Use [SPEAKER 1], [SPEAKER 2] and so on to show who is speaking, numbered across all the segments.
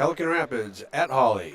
[SPEAKER 1] Pelican Rapids at Hawley.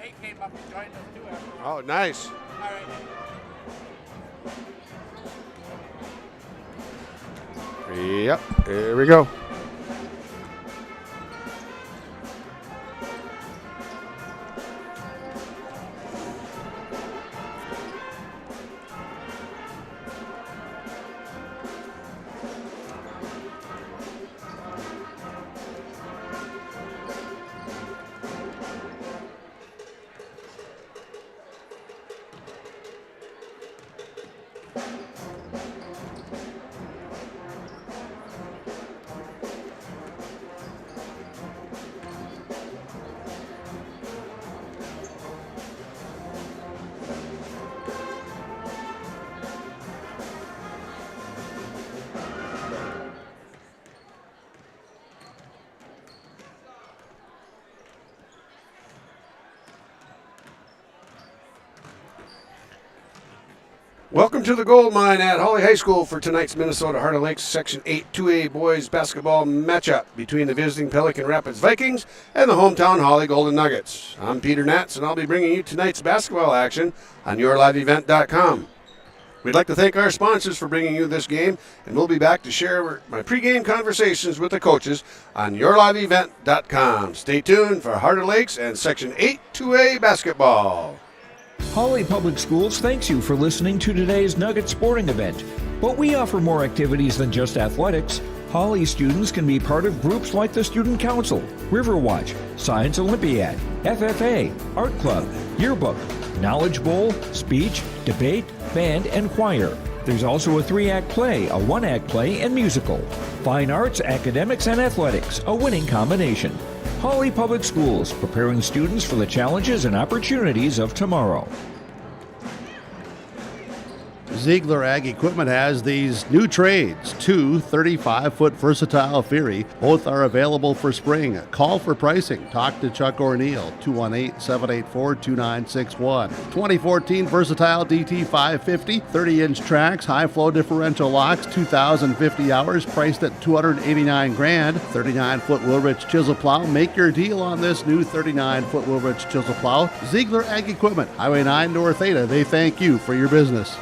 [SPEAKER 2] Nate came up and joined us too after.
[SPEAKER 1] Oh, nice.
[SPEAKER 2] All right.
[SPEAKER 1] Yep, here we go. Welcome to the gold mine at Hawley High School for tonight's Minnesota Heart of Lakes Section 8 2A boys basketball matchup between the visiting Pelican Rapids Vikings and the hometown Hawley Golden Nuggets. I'm Peter Natz, and I'll be bringing you tonight's basketball action on yourliveevent.com. We'd like to thank our sponsors for bringing you this game, and we'll be back to share my pregame conversations with the coaches on yourliveevent.com. Stay tuned for Heart of Lakes and Section 8 2A basketball.
[SPEAKER 3] Hawley Public Schools thanks you for listening to today's Nugget sporting event. But we offer more activities than just athletics. Hawley students can be part of groups like the Student Council, Riverwatch, Science Olympiad, FFA, Art Club, Yearbook, Knowledge Bowl, Speech, Debate, Band, and Choir. There's also a 3-act play, a 1-act play, and musical. Fine arts, academics, and athletics, a winning combination. Hawley Public Schools, preparing students for the challenges and opportunities of tomorrow.
[SPEAKER 4] Ziegler Ag Equipment has these new trades, two 35-foot versatile Fury. Both are available for spring. Call for pricing. Talk to Chuck O'Neill, 218-784-2961. 2014 versatile DT 550, 30-inch tracks, high-flow differential locks, 2,050 hours, priced at $289,000. 39-foot Wilrich chisel plow. Make your deal on this new 39-foot Wilrich chisel plow. Ziegler Ag Equipment, Highway 9 North Ada. They thank you for your business.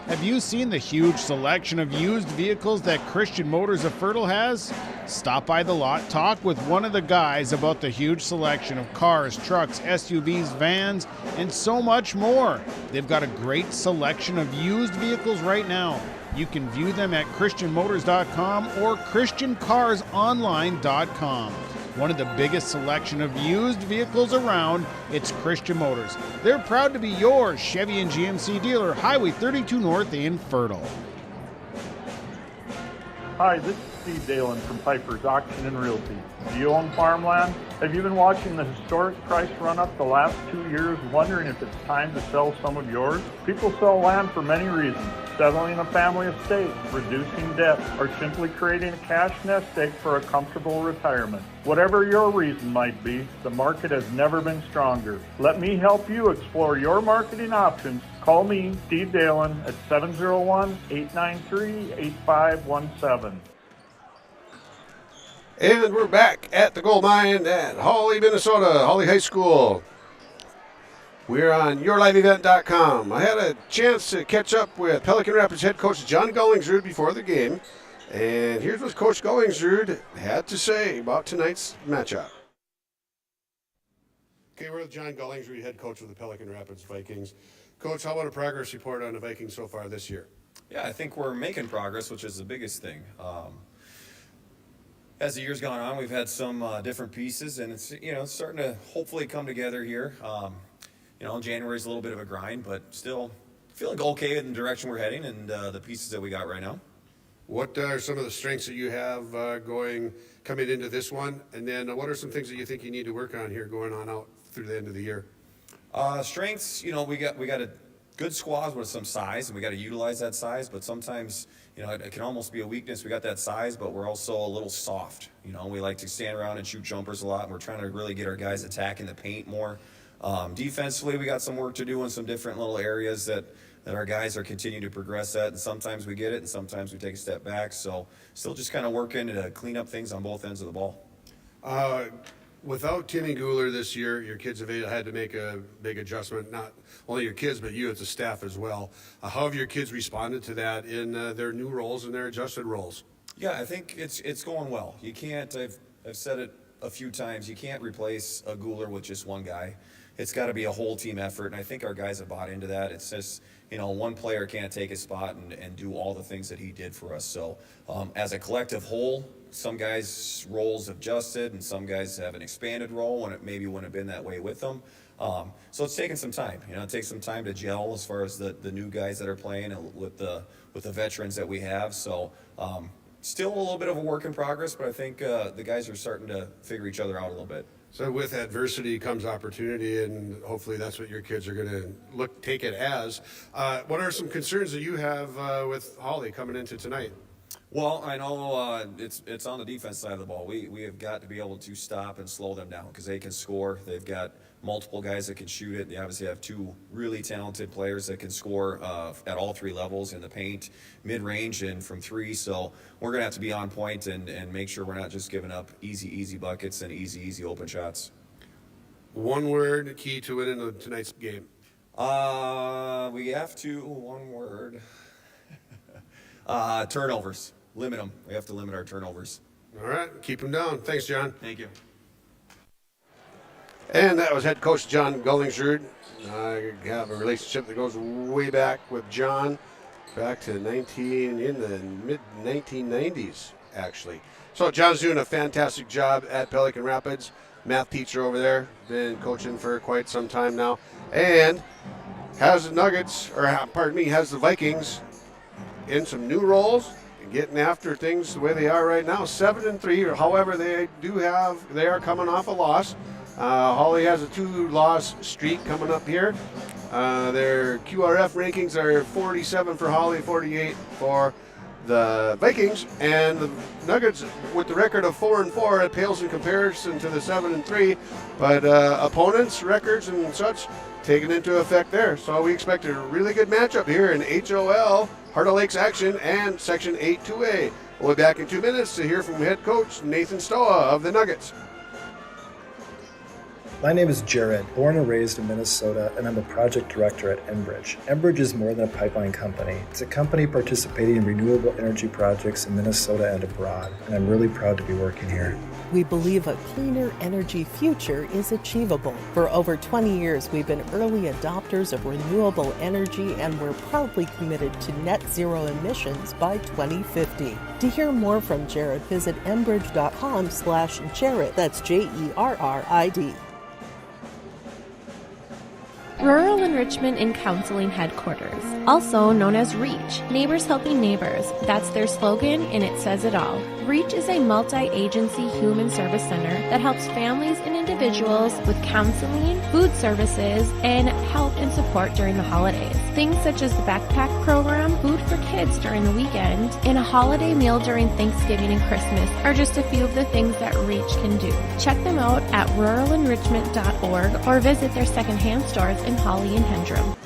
[SPEAKER 5] Have you seen the huge selection of used vehicles that Christian Motors of Fertile has? Stop by the lot, talk with one of the guys about the huge selection of cars, trucks, SUVs, vans, and so much more. They've got a great selection of used vehicles right now. You can view them at christianmotors.com or christiancarsonline.com. One of the biggest selection of used vehicles around, it's Christian Motors. They're proud to be your Chevy and GMC dealer, Highway 32 North in Fertile.
[SPEAKER 6] Hi, this is Steve Dalen from Piper's Auction and Realty. Do you own farmland? Have you been watching the historic price run up the last 2 years, wondering if it's time to sell some of yours? People sell land for many reasons. Settling a family estate, reducing debt, or simply creating a cash nest egg for a comfortable retirement. Whatever your reason might be, the market has never been stronger. Let me help you explore your marketing options. Call me, Steve Dalen, at 701-893-8517.
[SPEAKER 1] And we're back at the gold mine at Hawley, Minnesota, Hawley High School. We're on yourliveevent.com. I had a chance to catch up with Pelican Rapids head coach John Gullingsrud before the game. And here's what Coach Gullingsrud had to say about tonight's matchup. Okay, we're with John Gullingsrud, head coach of the Pelican Rapids Vikings. Coach, how about a progress report on the Vikings so far this year?
[SPEAKER 7] Yeah, I think we're making progress, which is the biggest thing. As the year's gone on, we've had some different pieces, and it's starting to hopefully come together here. January's a little bit of a grind, but still feeling okay in the direction we're heading and the pieces that we got right now.
[SPEAKER 1] What are some of the strengths that you have coming into this one? And then what are some things that you think you need to work on here going on out through the end of the year?
[SPEAKER 7] Strengths, we got a good squad with some size, and we got to utilize that size, but sometimes, it can almost be a weakness. We got that size, but we're also a little soft. We like to stand around and shoot jumpers a lot, and we're trying to really get our guys attacking the paint more. Defensively, we got some work to do in some different little areas that our guys are continuing to progress at, and sometimes we get it, and sometimes we take a step back. So still just kind of working to clean up things on both ends of the ball.
[SPEAKER 1] Without Timmy Gooler this year, your kids have had to make a big adjustment, not only your kids, but you as a staff as well. How have your kids responded to that in their new roles and their adjusted roles?
[SPEAKER 7] Yeah, I think it's going well. You can't, I've said it a few times, you can't replace a Gooler with just one guy. It's got to be a whole team effort, and I think our guys have bought into that. It's just, one player can't take his spot and do all the things that he did for us. So as a collective whole, some guys' roles have adjusted, and some guys have an expanded role, and it maybe wouldn't have been that way with them. So it's taken some time. It takes some time to gel as far as the new guys that are playing with the veterans that we have. So still a little bit of a work in progress, but I think the guys are starting to figure each other out a little bit.
[SPEAKER 1] So with adversity comes opportunity, and hopefully that's what your kids are going to take it as. What are some concerns that you have with Hawley coming into tonight?
[SPEAKER 7] Well, I know it's on the defense side of the ball. We have got to be able to stop and slow them down because they can score. They've got multiple guys that can shoot it. They obviously have two really talented players that can score at all three levels in the paint, mid-range, and from three. So we're going to have to be on point and make sure we're not just giving up easy buckets and easy open shots.
[SPEAKER 1] One word key to winning tonight's game.
[SPEAKER 7] We have to, one word, turnovers. Limit them. We have to limit our turnovers.
[SPEAKER 1] All right, keep them down. Thanks, John.
[SPEAKER 7] Thank you.
[SPEAKER 1] And that was head coach John Gullingsrud. I have a relationship that goes way back with John, back to in the mid-1990s, actually. So John's doing a fantastic job at Pelican Rapids. Math teacher over there, been coaching for quite some time now, and has the Vikings in some new roles and getting after things the way they are right now. 7-3. However, they are coming off a loss. Hawley has a 2-loss streak coming up here. Their QRF rankings are 47 for Hawley, 48 for the Vikings, and the Nuggets with the record of 4-4. It pales in comparison to the 7-3, but opponents' records and such taken into effect there. So we expect a really good matchup here in HOL, Heart of Lakes action, and Section 8 2A. We'll be back in 2 minutes to hear from head coach Nathan Stoa of the Nuggets.
[SPEAKER 8] My name is Jared, born and raised in Minnesota, and I'm a project director at Enbridge. Enbridge is more than a pipeline company. It's a company participating in renewable energy projects in Minnesota and abroad, and I'm really proud to be working here.
[SPEAKER 9] We believe a cleaner energy future is achievable. For over 20 years, we've been early adopters of renewable energy, and we're proudly committed to net zero emissions by 2050. To hear more from Jared, visit enbridge.com/Jared. That's JERRID.
[SPEAKER 10] Rural Enrichment and Counseling Headquarters, also known as REACH, Neighbors Helping Neighbors. That's their slogan, and it says it all. REACH is a multi-agency human service center that helps families and individuals with counseling, food services, and help and support during the holidays. Things such as the backpack program, food for kids during the weekend, and a holiday meal during Thanksgiving and Christmas are just a few of the things that REACH can do. Check them out at ruralenrichment.org or visit their secondhand stores in Hawley and Hendrum.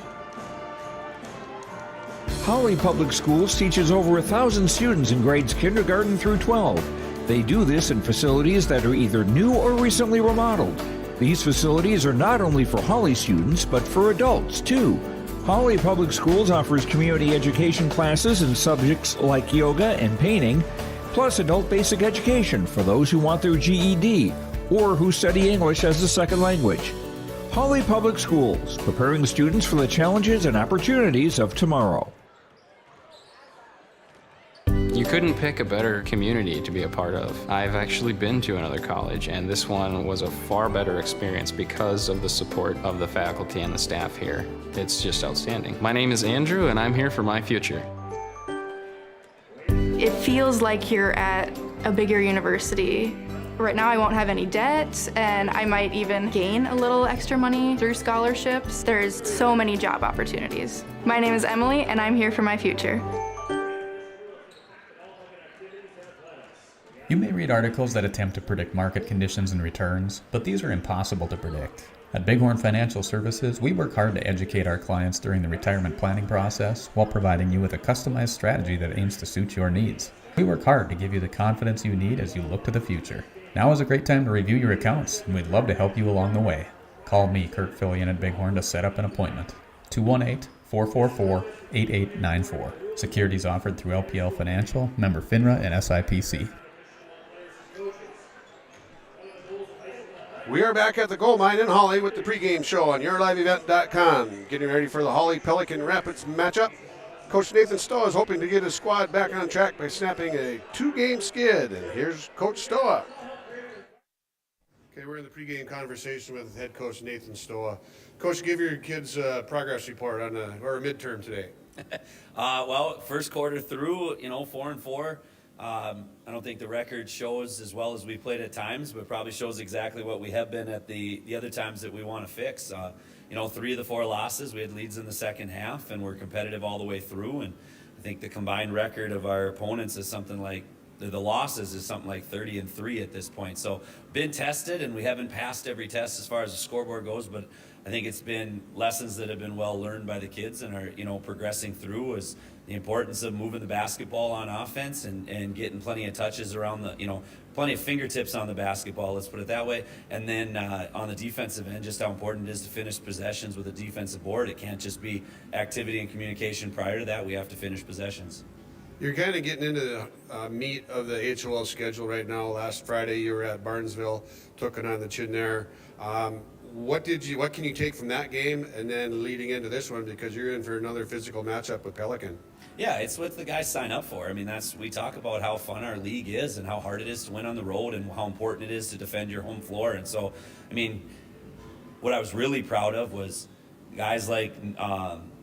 [SPEAKER 3] Hawley Public Schools teaches over 1,000 students in grades kindergarten through 12. They do this in facilities that are either new or recently remodeled. These facilities are not only for Hawley students, but for adults too. Hawley Public Schools offers community education classes in subjects like yoga and painting, plus adult basic education for those who want their GED or who study English as a second language. Hawley Public Schools, preparing students for the challenges and opportunities of tomorrow.
[SPEAKER 11] You couldn't pick a better community to be a part of. I've actually been to another college, and this one was a far better experience because of the support of the faculty and the staff here. It's just outstanding. My name is Andrew, and I'm here for my future.
[SPEAKER 12] It feels like you're at a bigger university. Right now I won't have any debt, and I might even gain a little extra money through scholarships. There's so many job opportunities. My name is Emily, and I'm here for my future.
[SPEAKER 13] You may read articles that attempt to predict market conditions and returns, but these are impossible to predict. At Bighorn Financial Services, we work hard to educate our clients during the retirement planning process while providing you with a customized strategy that aims to suit your needs. We work hard to give you the confidence you need as you look to the future. Now is a great time to review your accounts, and we'd love to help you along the way. Call me, Kurt Fillion at Bighorn, to set up an appointment. 218-444-8894. Securities offered through LPL Financial, member FINRA and SIPC.
[SPEAKER 1] We are back at the gold mine in Hawley with the pregame show on yourliveevent.com. Getting ready for the Hawley Pelican Rapids matchup. Coach Nathan Stoa is hoping to get his squad back on track by snapping a 2-game skid. And here's Coach Stoa. Okay, we're in the pregame conversation with head coach Nathan Stoa. Coach, give your kids a progress report on or a midterm today.
[SPEAKER 14] Well, first quarter through, 4-4. I don't think the record shows as well as we played at times, but probably shows exactly what we have been at the other times that we want to fix. 3 of the 4 losses, we had leads in the second half, and we're competitive all the way through. And I think the combined record of our opponents is something like, the losses is something like 30-3 at this point. So been tested, and we haven't passed every test as far as the scoreboard goes, but I think it's been lessons that have been well learned by the kids and are, progressing through, is the importance of moving the basketball on offense and getting plenty of touches around the, plenty of fingertips on the basketball, let's put it that way. And then on the defensive end, just how important it is to finish possessions with a defensive board. It can't just be activity and communication prior to that. We have to finish possessions.
[SPEAKER 1] You're kind of getting into the meat of the HOL schedule right now. Last Friday you were at Barnesville, took it on the chin there. What can you take from that game and then leading into this one, because you're in for another physical matchup with Pelican? Yeah, it's what the guys sign up for. I mean, we talk about how fun our league is and how hard it is to win on the road and how important it is to defend your home floor. And so, I mean, what I was really proud of was guys like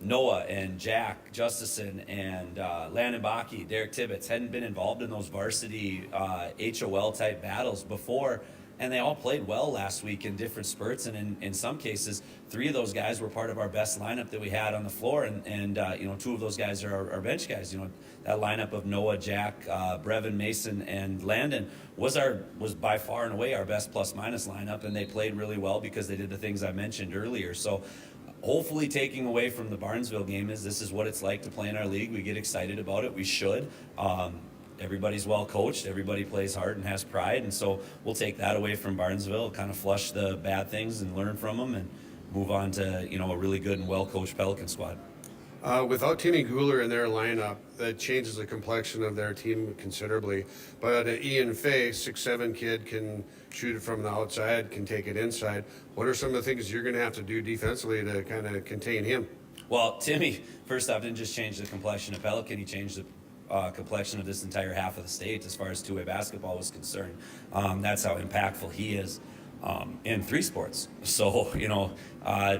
[SPEAKER 1] Noah and Jack Justison and Landon Bakke, Derek Tibbetts hadn't been involved in those varsity HOL type battles before, and they all played well last week in different spurts, and in some cases 3 of those guys were part of our best lineup that we had on the floor, and 2 of those guys are our bench guys. That lineup of Noah, Jack, Brevin, Mason, and Landon was by far and away our best plus minus lineup, and they played really well because they did the things I mentioned earlier. So hopefully taking away from the Barnesville game is this is what it's like to play in our league. We get excited about it. We should. Everybody's well coached. Everybody plays hard and has pride. And so we'll take that away from Barnesville, kind of flush the bad things and learn from them and move on to, a really good and well coached Pelican squad. Without Timmy Guler in their lineup, that changes the complexion of their team considerably. But Ian Fay, 6'7" kid, can shoot it from the outside, can take it inside. What are some of the things you're going to have to do defensively to kind of contain him? Well, Timmy, first off, didn't just change the complexion of Pelican. He changed the complexion of this entire half of the state as far as two-way basketball was concerned. That's how impactful he is in 3 sports. So,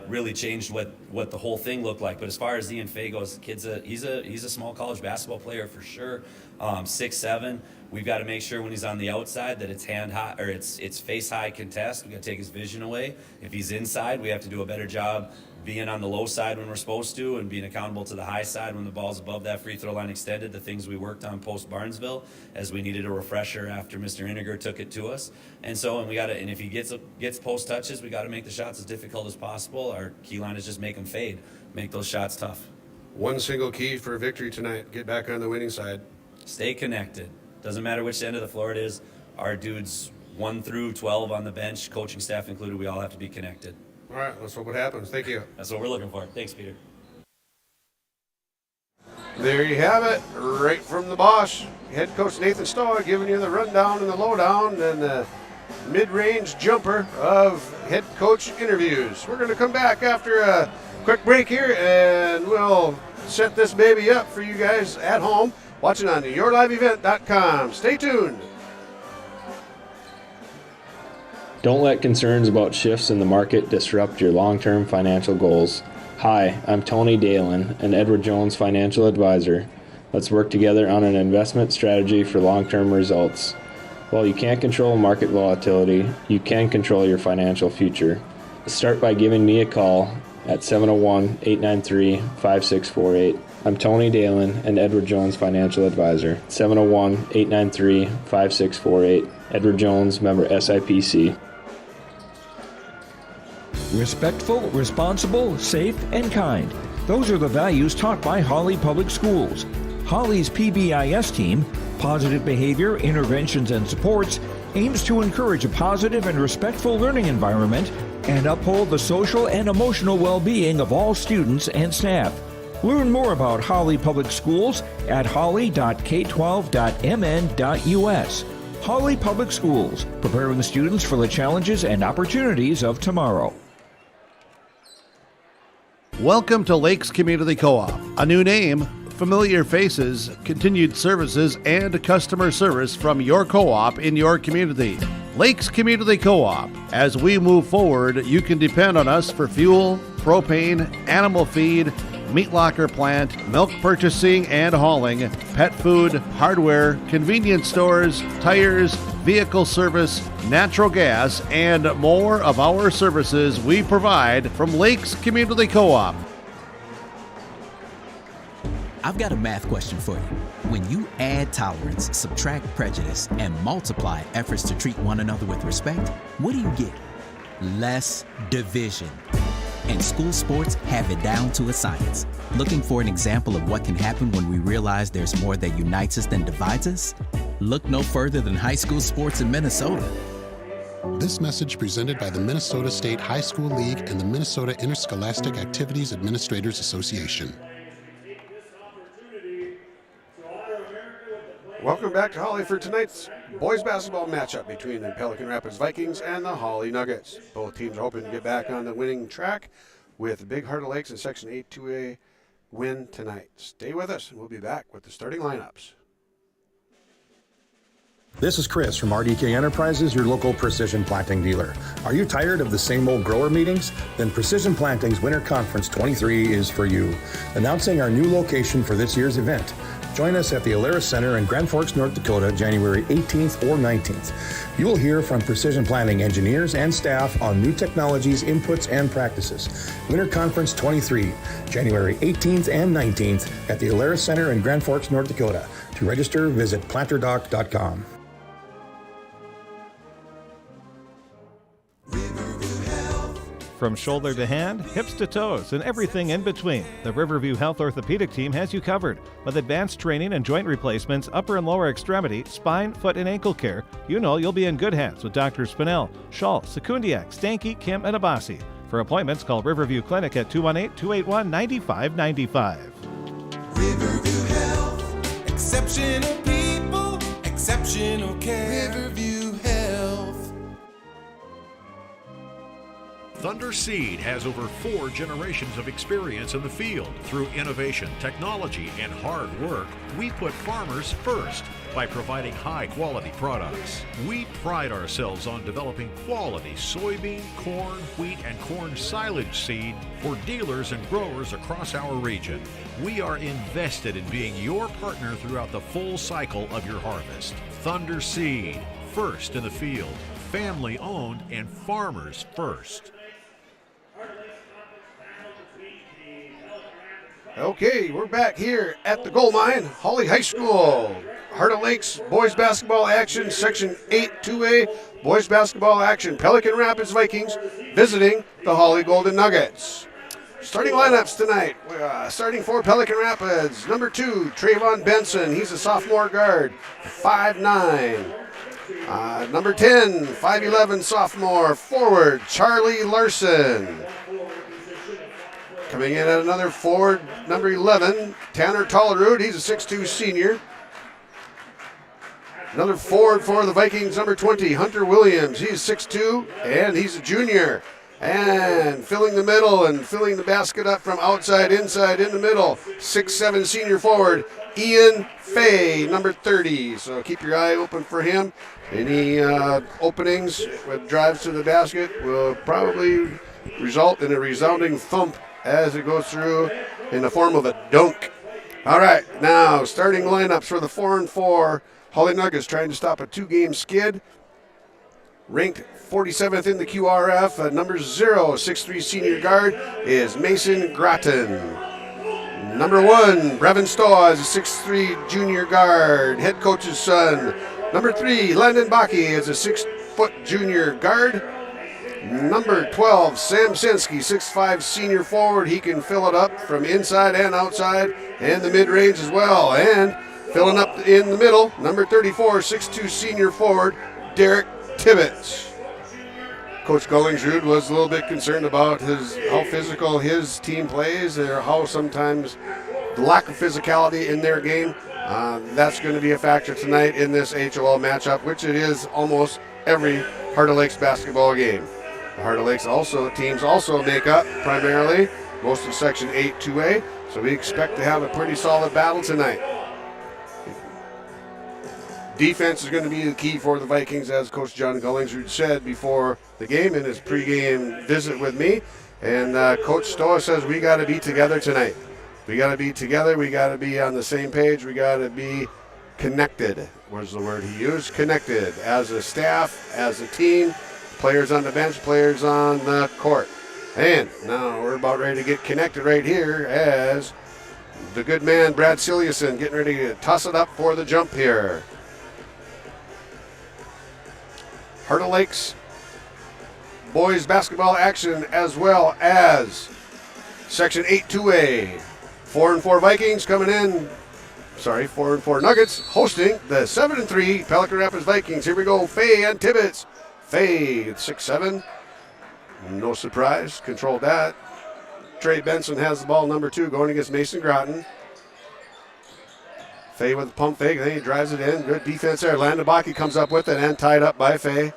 [SPEAKER 1] really changed what the whole thing looked like. But as far as Ian Fay goes, he's a small college basketball player for sure. 6'7". We've got to make sure when he's on the outside that it's hand high or it's face high contest. We got to take his vision away. If he's inside, we have to do a better job being on the low side when we're supposed to and being accountable to the high side when the ball's above that free throw line extended, the things we worked on post Barnesville as we needed a refresher after Mr. Iniger took it to us. And if he gets post touches, we got to make the shots as difficult as possible. Our key line is just make them fade, make those shots tough. One single key for victory tonight, get back on the winning side. Stay connected. Doesn't matter which end of the floor it is. Our dudes 1 through 12 on the bench, coaching staff included, we all have to be connected. All right, let's hope what happens. Thank you. That's what we're looking for. Thanks, Peter. There you have it, right from the boss. Head coach Nathan Stoa giving you the rundown and the lowdown and the mid-range jumper of head coach interviews. We're going to come back after a quick break here, and we'll set this baby up for you guys at home watching on yourliveevent.com. Stay tuned.
[SPEAKER 15] Don't let concerns about shifts in the market disrupt your long-term financial goals. Hi, I'm Tony Dalen, an Edward Jones financial advisor. Let's work together on an investment strategy for long-term results. While you can't control market volatility, you can control your financial future. Start by giving me a call at 701-893-5648. I'm Tony Dalen, an Edward Jones financial advisor. 701-893-5648. Edward Jones, member SIPC.
[SPEAKER 3] Respectful, responsible, safe, and kind. Those are the values taught by Hawley Public Schools. Hawley's PBIS team, Positive Behavior, Interventions, and Supports, aims to encourage a positive and respectful learning environment and uphold the social and emotional well-being of all students and staff. Learn more about Hawley Public Schools at hawley.k12.mn.us. Hawley Public Schools, preparing students for the challenges and opportunities of tomorrow.
[SPEAKER 4] Welcome to Lakes Community Co-op. A new name, familiar faces, continued services, and customer service from your co-op in your community. Lakes Community Co-op. As we move forward, you can depend on us for fuel, propane, animal feed, meat locker plant, milk purchasing and hauling, pet food, hardware, convenience stores, tires, vehicle service, natural gas, and more of our services we provide from Lakes Community Co-op.
[SPEAKER 16] I've got a math question for you. When you add tolerance, subtract prejudice, and multiply efforts to treat one another with respect, what do you get? Less division. And school sports have it down to a science. Looking for an example of what can happen when we realize there's more that unites us than divides us? Look no further than high school sports in Minnesota.
[SPEAKER 17] This message presented by the Minnesota State High School League and the Minnesota Interscholastic Activities Administrators Association.
[SPEAKER 1] Welcome back to Hawley for tonight's boys basketball matchup between the Pelican Rapids Vikings and the Hawley Nuggets. Both teams are hoping to get back on the winning track with Big Heart of Lakes in Section 8 2A win tonight. Stay with us, and we'll be back with the starting lineups.
[SPEAKER 18] This is Chris from RDK Enterprises, your local precision planting dealer. Are you tired of the same old grower meetings? Then Precision Planting's Winter Conference 23 is for you. Announcing our new location for this year's event. Join us at the Alaris Center in Grand Forks, North Dakota, January 18th or 19th. You will hear from Precision Planting engineers and staff on new technologies, inputs, and practices. Winter Conference 23, January 18th and 19th at the Alaris Center in Grand Forks, North Dakota. To register, visit planterdoc.com.
[SPEAKER 19] From shoulder to hand, hips to toes, and everything in between, the Riverview Health Orthopedic Team has you covered. With advanced training and joint replacements, upper and lower extremity, spine, foot, and ankle care, you know you'll be in good hands with Drs. Spinell, Schall, Sekundiak, Stanky, Kim, and Abasi. For appointments, call Riverview Clinic at 218-281-9595.
[SPEAKER 20] Riverview Health, exceptional people, exceptional care. Riverview Health.
[SPEAKER 21] Thunder Seed has over 4 generations of experience in the field. Through innovation, technology, and hard work, we put farmers first by providing high-quality products. We pride ourselves on developing quality soybean, corn, wheat, and corn silage seed for dealers and growers across our region. We are invested in being your partner throughout the full cycle of your harvest. Thunder Seed, first in the field, family-owned and farmers first.
[SPEAKER 1] Okay, we're back here at the Gold Mine, Hawley High School. Heart of Lakes boys basketball action, Section 8 2A boys basketball action. Pelican Rapids Vikings visiting the Hawley Golden Nuggets. Starting lineups tonight, starting for Pelican Rapids. Number 2, Trayvon Benson. He's a sophomore guard, 5'9". Number 10, 5'11" sophomore forward, Charlie Larson. Coming in at another forward, number 11, Tanner Tollerud. He's a 6'2" senior. Another forward for the Vikings, number 20, Hunter Williams. He's 6'2", and he's a junior. And filling the middle and filling the basket up from outside, inside, in the middle, 6'7" senior forward, Ian Fay, number 30. So keep your eye open for him. Any openings with drives to the basket will probably result in a resounding thump as it goes through in the form of a dunk. All right, now starting lineups for the 4-4 Hawley Nuggets, trying to stop a 2-game skid. Ranked 47th in the QRF, number 0, 6'3" senior guard is Mason Grattan. Number 1, Brevin Stoa is a 6'3" junior guard, head coach's son. Number 3, Landon Baki is a 6-foot junior guard. Number 12, Sam Sensky, 6'5" senior forward. He can fill it up from inside and outside and the mid-range as well. And filling up in the middle, number 34, 6'2" senior forward, Derek Tibbetts. Coach Gullingsrud was a little bit concerned about how physical his team plays, or how sometimes the lack of physicality in their game. That's going to be a factor tonight in this HOL matchup, which it is almost every Heart of Lakes basketball game. The Heart of Lakes teams also make up primarily most of Section 8 2A, so we expect to have a pretty solid battle tonight. Defense is going to be the key for the Vikings, as Coach John Gullingsrud said before the game in his pregame visit with me. And Coach Stoa says we got to be together tonight. We got to be together. We got to be on the same page. We got to be connected, was the word he used. Connected as a staff, as a team, players on the bench, players on the court. And now we're about ready to get connected right here as the good man, Brad Siliuson, getting ready to toss it up for the jump here. Heart of Lakes boys basketball action, as well as Section 8 2A. 4-4 Vikings coming in. 4-4 Nuggets hosting the 7-3 Pelican Rapids Vikings. Here we go, Fay and Tibbetts. Fay, 6'7". No surprise, controlled that. Trey Benson has the ball, number 2, going against Mason Groton. Fay with the pump fake, then he drives it in. Good defense there. Landabaki comes up with it and tied up by Fay.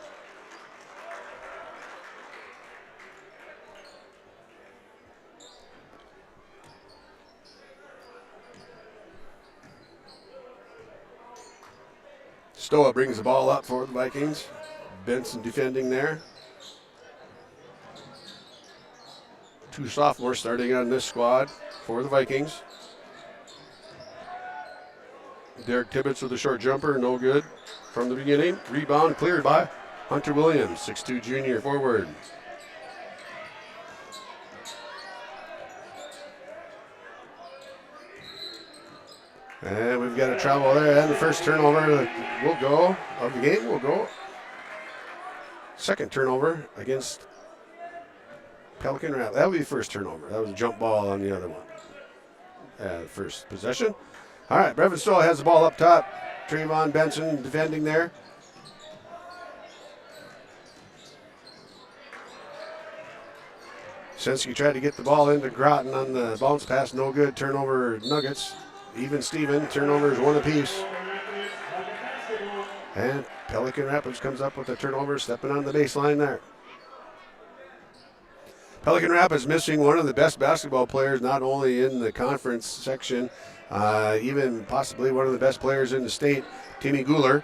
[SPEAKER 1] Stoa brings the ball up for the Vikings. Benson defending there. 2 sophomores starting on this squad for the Vikings. Derek Tibbetts with a short jumper, no good from the beginning. Rebound cleared by Hunter Williams, 6'2" junior forward. And we've got a travel there, and the first turnover of the game will go. Second turnover against Pelican Rapids. That will be first turnover. That was a jump ball on the other one. First possession. All right, Brevin Stoll has the ball up top. Trayvon Benson defending there. Sensky tried to get the ball into Groton on the bounce pass. No good. Turnover Nuggets. Even Steven. Turnovers 1 apiece. And Pelican Rapids comes up with a turnover, stepping on the baseline there. Pelican Rapids missing one of the best basketball players, not only in the conference section, even possibly one of the best players in the state, Timmy Guler.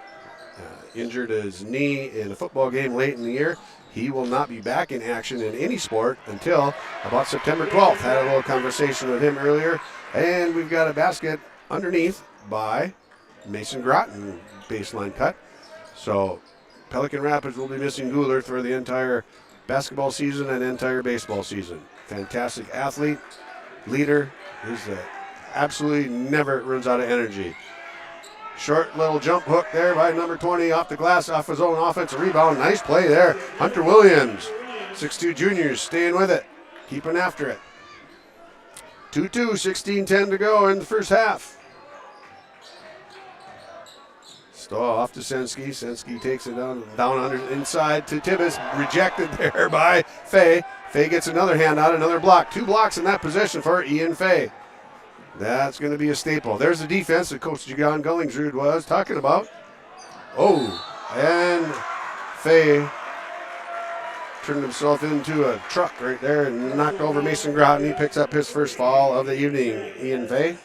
[SPEAKER 1] Injured his knee in a football game late in the year. He will not be back in action in any sport until about September 12th. Had a little conversation with him earlier. And we've got a basket underneath by Mason Groton, baseline cut. So Pelican Rapids will be missing Guler for the entire basketball season and entire baseball season. Fantastic athlete, leader. He's absolutely never runs out of energy. Short little jump hook there by number 20 off the glass, off his own offensive rebound. Nice play there. Hunter Williams, 6'2" junior, staying with it, keeping after it. 2-2, 16-10 to go in the first half. Stoll off to Sensky. Sensky takes it down under inside to Tibbetts. Rejected there by Fay. Fay gets another handout, another block. 2 blocks in that possession for Ian Fay. That's going to be a staple. There's the defense that Coach John Gullingsrud was talking about. Oh, and Fay turned himself into a truck right there and knocked over Mason Groton. He picks up his first foul of the evening, Ian Fay.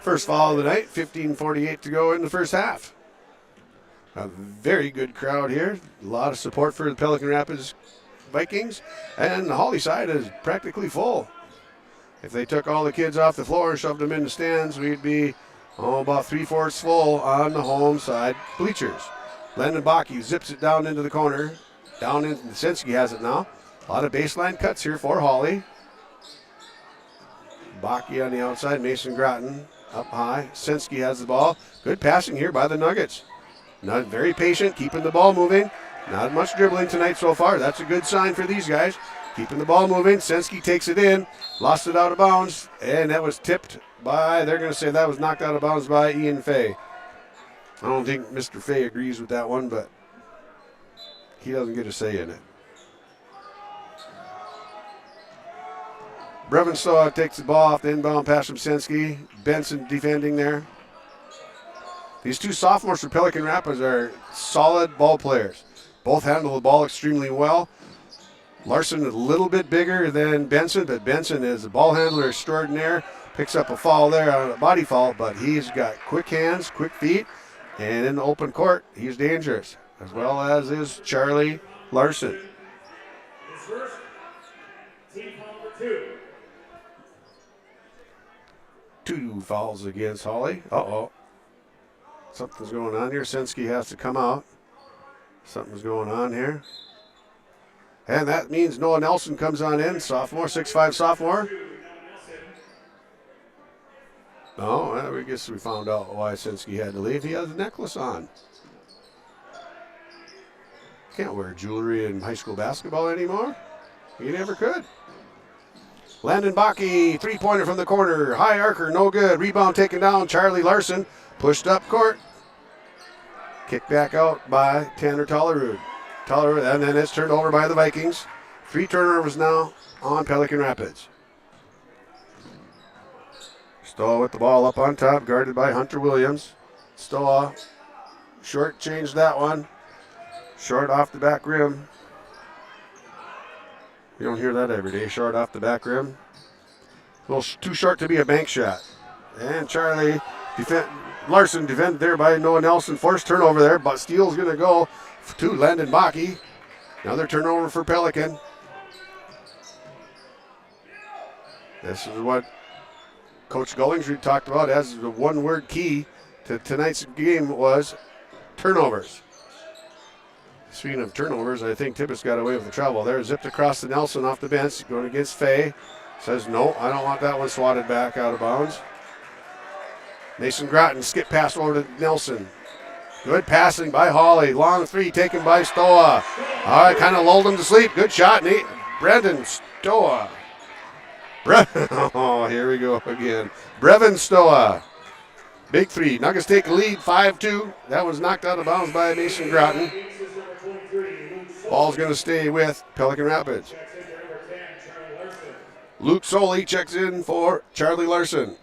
[SPEAKER 1] First foul of the night, 15:48 to go in the first half. A very good crowd here. A lot of support for the Pelican Rapids Vikings. And the Hawley side is practically full. If they took all the kids off the floor and shoved them in the stands, we'd be about 3/4 full on the home side bleachers. Landon Baki zips it down into the corner. Down in Sensky has it now. A lot of baseline cuts here for Hawley. Baki on the outside, Mason Groton up high. Sensky has the ball. Good passing here by the Nuggets. Not very patient, keeping the ball moving. Not much dribbling tonight so far. That's a good sign for these guys. Keeping the ball moving. Sensky takes it in. Lost it out of bounds. And that was tipped by, they're going to say that was knocked out of bounds by Ian Fay. I don't think Mr. Fay agrees with that one, but he doesn't get a say in it. Brevenstaw takes the ball off the inbound pass from Senski. Benson defending there. These two sophomores for Pelican Rapids are solid ball players. Both handle the ball extremely well. Larson a little bit bigger than Benson, but Benson is a ball handler extraordinaire. Picks up a foul there on a body foul, but he's got quick hands, quick feet, and in the open court, he's dangerous, as well as is Charlie Larson. Two fouls against Hawley. Uh-oh. Something's going on here. Senski has to come out. Something's going on here. And that means Noah Nelson comes on in, sophomore, 6'5" sophomore. Oh, well, I guess we found out why Senski had to leave. He has a necklace on. Can't wear jewelry in high school basketball anymore. He never could. Landon Bakke, three-pointer from the corner. High arcer, no good. Rebound taken down. Charlie Larson pushed up court. Kicked back out by Tanner Tollerud. And then it's turned over by the Vikings. 3 turnovers now on Pelican Rapids. Stoa with the ball up on top, guarded by Hunter Williams. Stoa short changed that one. Short off the back rim. You don't hear that every day, short off the back rim. A little too short to be a bank shot. And Charlie Larson defended there by Noah Nelson. Forced turnover there, but steal's going to go to Landon Bakke. Another turnover for Pelican. This is what Coach Gullingsrud talked about as the one-word key to tonight's game was turnovers. Speaking of turnovers, I think Tibbetts got away with the trouble there. Zipped across to Nelson off the bench, going against Fay. Says, no, I don't want that one swatted back out of bounds. Mason Groton skip pass over to Nelson. Good passing by Hawley. Long three taken by Stoa. All right, kind of lulled him to sleep. Good shot, Nate. Brendan Stoa. Oh, here we go again. Brevin Stoa. Big three. Nuggets take the lead, 5-2. That was knocked out of bounds by Mason Groton. Ball's going to stay with Pelican Rapids. Luke Soley checks in for Charlie Larson.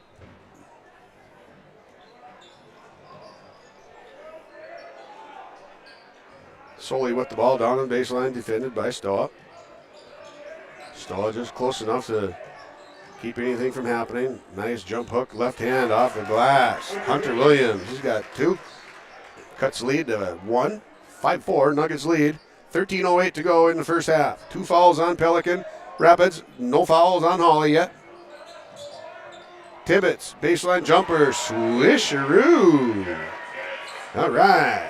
[SPEAKER 1] Soley with the ball down the baseline, defended by Stoa. Stoa just close enough to keep anything from happening. Nice jump hook, left hand off the glass. Hunter Williams, he's got 2. Cuts lead to 1. 5-4, Nuggets lead. 13:08 to go in the first half. 2 fouls on Pelican Rapids. No fouls on Hawley yet. Tibbetts, baseline jumper, swisheroo. All right.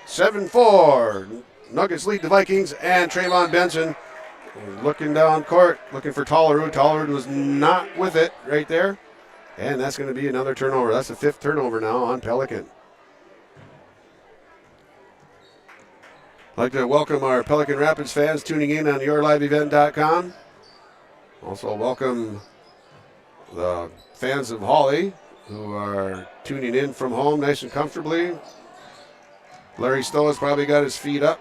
[SPEAKER 1] 7-4. Nuggets lead the Vikings, and Trayvon Benson looking down court, looking for Tollerud. Tollerud was not with it right there. And that's going to be another turnover. That's the 5th turnover now on Pelican. I'd like to welcome our Pelican Rapids fans tuning in on yourliveevent.com. Also welcome the fans of Hawley who are tuning in from home nice and comfortably. Larry Stowa's probably got his feet up,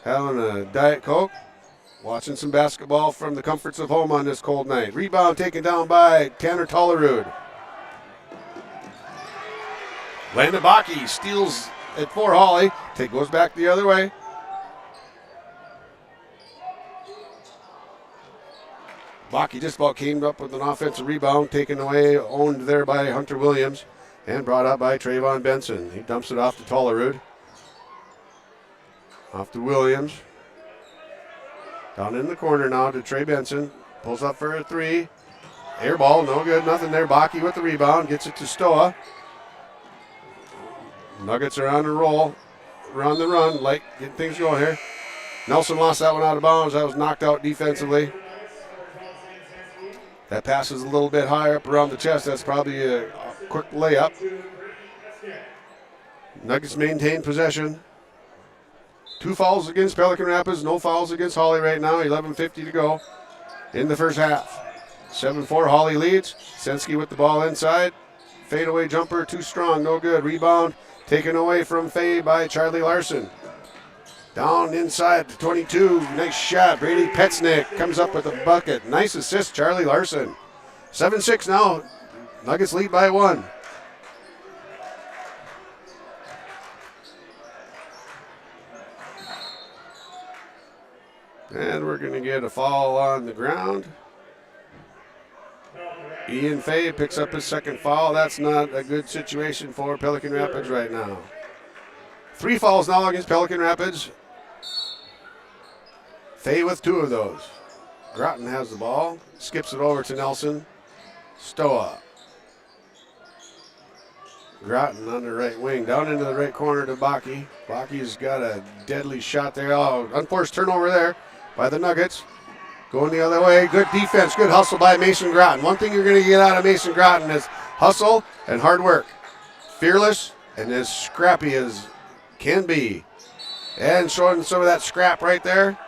[SPEAKER 1] having a Diet Coke, watching some basketball from the comforts of home on this cold night. Rebound taken down by Tanner Tollerud. Landon Bakke steals it for Hawley. Goes back the other way. Bakke just about came up with an offensive rebound, taken away, owned there by Hunter Williams, and brought up by Trayvon Benson. He dumps it off to Tollerud. Off to Williams. Down in the corner now to Trey Benson. Pulls up for a 3. Air ball, no good, nothing there. Bakke with the rebound, gets it to Stoa. Nuggets are on the roll. Run the run, like getting things going here. Nelson lost that one out of bounds. That was knocked out defensively. That pass is a little bit higher up around the chest. That's probably a quick layup. Nuggets maintain possession. 2 fouls against Pelican Rapids, no fouls against Hawley right now. 11:50 to go in the first half. 7-4, Hawley leads. Senski with the ball inside. Fadeaway jumper, too strong, no good. Rebound Taken away from Fay by Charlie Larson. Down inside to 22. Nice shot. Brady Petznick comes up with a bucket. Nice assist, Charlie Larson. 7-6 now. Nuggets lead by 1. And we're going to get a foul on the ground. Ian Fay picks up his second foul. That's not a good situation for Pelican Rapids right now. 3 fouls now against Pelican Rapids. Fay with 2 of those. Groton has the ball. Skips it over to Nelson. Stoa. Groton on the right wing. Down into the right corner to Baki. Baki's got a deadly shot there. Oh, unforced turnover there by the Nuggets. Going the other way. Good defense. Good hustle by Mason Groton. One thing you're going to get out of Mason Groton is hustle and hard work. Fearless and as scrappy as can be. And showing some of that scrap right there.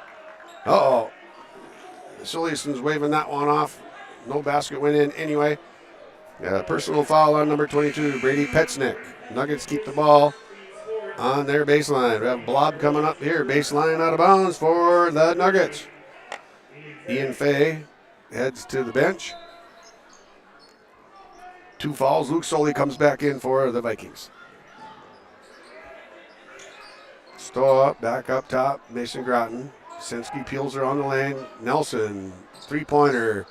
[SPEAKER 1] Uh-oh. Silliason's waving that one off. No basket went in anyway. Personal foul on number 22, Brady Petznick. Nuggets keep the ball on their baseline. We have Blob coming up here. Baseline out of bounds for the Nuggets. Ian Fay heads to the bench. 2 fouls. Luke Soley comes back in for the Vikings. Stoa back up top. Mason Groton. Sinski peels her on the lane. Nelson, 3-pointer.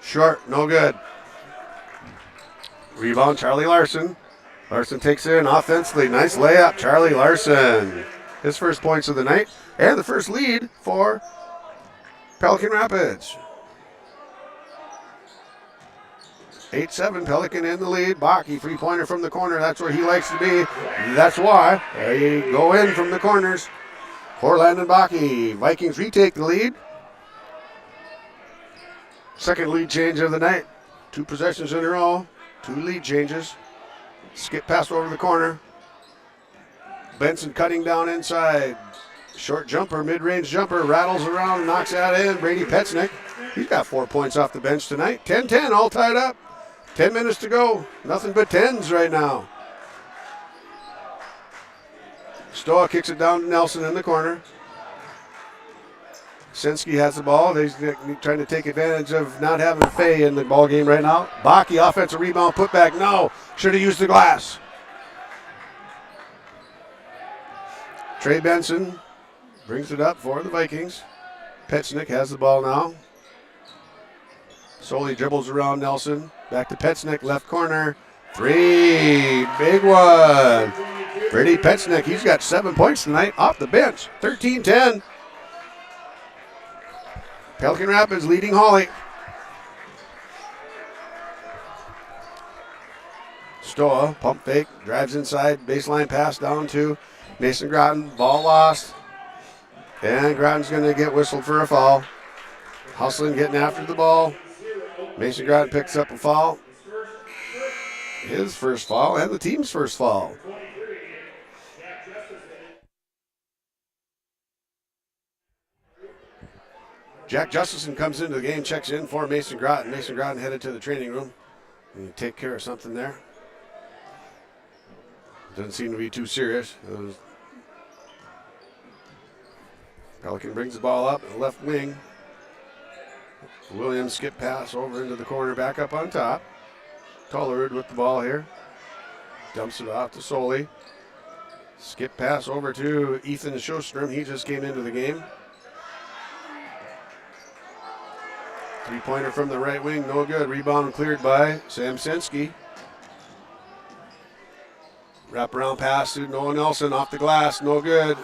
[SPEAKER 1] Short, no good. Rebound, Charlie Larson. Larson takes it in offensively. Nice layup, Charlie Larson. His first points of the night and the first lead for Pelican Rapids. 8-7, Pelican in the lead. Baki, 3-pointer from the corner. That's where he likes to be. That's why they go in from the corners. Corland and Baki. Vikings retake the lead. Second lead change of the night. 2 possessions in a row. 2 lead changes. Skip pass over the corner. Benson cutting down inside. Short jumper, mid-range jumper. Rattles around, knocks that in. Brady Petznick. He's got 4 points off the bench tonight. 10-10, all tied up. 10 minutes to go. Nothing but 10s right now. Stoa kicks it down to Nelson in the corner. Sinski has the ball. They're trying to take advantage of not having Fay in the ball game right now. Baki, offensive rebound, put back. No, should have used the glass. Trey Benson brings it up for the Vikings. Petznick has the ball now. Solely dribbles around Nelson. Back to Petznick, left corner. 3, big one. Brady Petznick, he's got 7 points tonight off the bench. 13-10. Pelican Rapids leading Hawley. Stoa, pump fake, drives inside, baseline pass down to Mason Groton. Ball lost. And Groton's going to get whistled for a foul. Hustling, getting after the ball. Mason Groton picks up a foul. His first foul and the team's first foul. Jack Justison comes into the game, checks in for Mason Groton. Mason Groton headed to the training room. And you take care of something there. Doesn't seem to be too serious. Pelican brings the ball up, left wing. Williams skip pass over into the corner, back up on top. Tollerud with the ball here. Dumps it off to Soley. Skip pass over to Ethan Sjostrom. He just came into the game. 3-pointer from the right wing, no good. Rebound cleared by Sam Sinski. Wraparound pass to Noah Nelson off the glass, no good.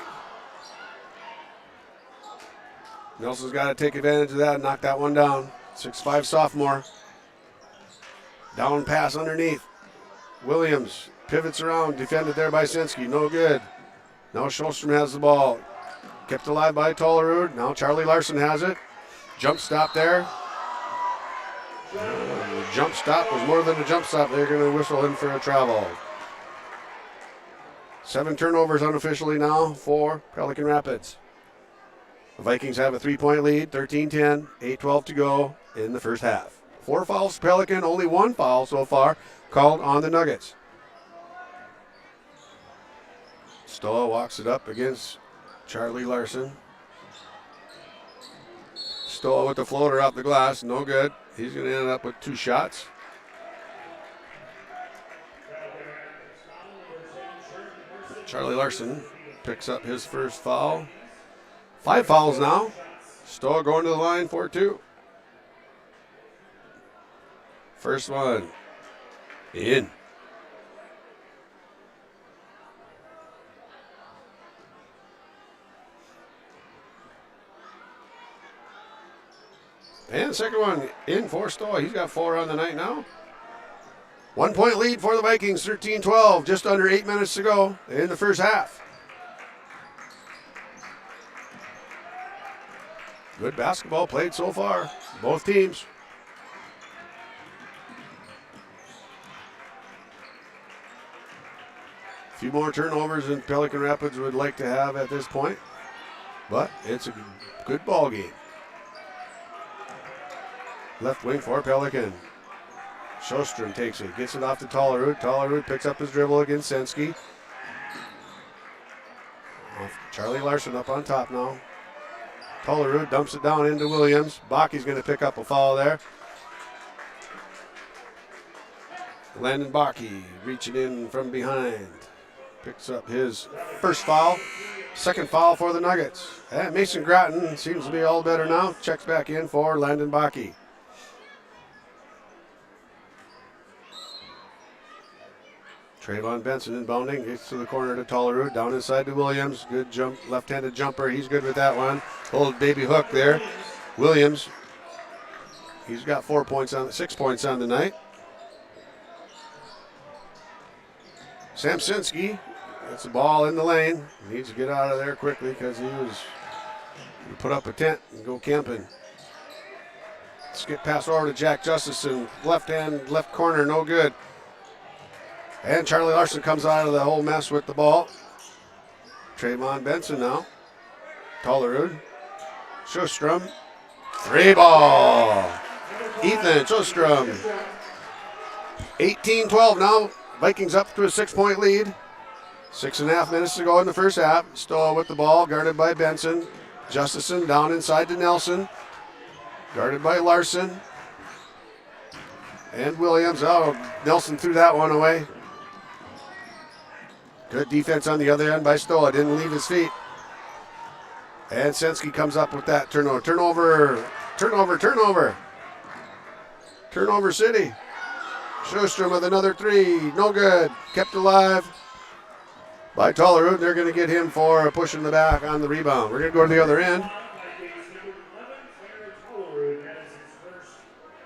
[SPEAKER 1] Nelson's got to take advantage of that and knock that one down. 6'5" sophomore. Down pass underneath. Williams pivots around, defended there by Sinski, no good. Now Sjostrom has the ball. Kept alive by Tollerud. Now Charlie Larson has it. Jump stop there. The jump stop was more than a jump stop. They're going to whistle in for a travel. 7 turnovers unofficially now for Pelican Rapids. The Vikings have a 3-point lead, 13-10, 8:12 to go in the first half. 4 fouls Pelican, only 1 foul so far called on the Nuggets. Stoll walks it up against Charlie Larson. Stoll with the floater off the glass, no good. He's going to end up with 2 shots. Charlie Larson picks up his first foul. 5 fouls now. Stoll going to the line for 2. First one in. And the second one in for Stoll. He's got 4 on the night now. 1 point lead for the Vikings, 13-12, just under 8 minutes to go in the first half. Good basketball played so far, both teams. A few more turnovers than Pelican Rapids would like to have at this point, but it's a good ball game. Left wing for Pelican. Sjostrom takes it, gets it off to Tollerud. Tollerud picks up his dribble against Senski. Charlie Larson up on top now. Tollerud dumps it down into Williams. Baki's going to pick up a foul there. Landon Baki reaching in from behind. Picks up his first foul. Second foul for the Nuggets. And Mason Groton seems to be all better now. Checks back in for Landon Baki. Trayvon Benson inbounding, gets to the corner to Tollerud, down inside to Williams. Good jump, left-handed jumper. He's good with that one. Old baby hook there. Williams, he's got 6 points on the night. Samsinski gets the ball in the lane. He needs to get out of there quickly because he was going to put up a tent and go camping. Skip pass over to Jack Justison. Left hand, left corner, no good. And Charlie Larson comes out of the whole mess with the ball. Trayvon Benson now. Tollerud. Sjostrom. 3 ball. Ethan Sjostrom. 18-12 now. Vikings up to a 6-point lead. 6.5 minutes to go in the first half. Stoll with the ball, guarded by Benson. Justison down inside to Nelson. Guarded by Larson. And Williams. Oh, Nelson threw that one away. Good defense on the other end by Stoll. Didn't leave his feet. And Senski comes up with that turnover. Turnover City. Sjostrom with another 3. No good. Kept alive by Tollerud. They're going to get him for pushing the back on the rebound. We're going to go to the other end.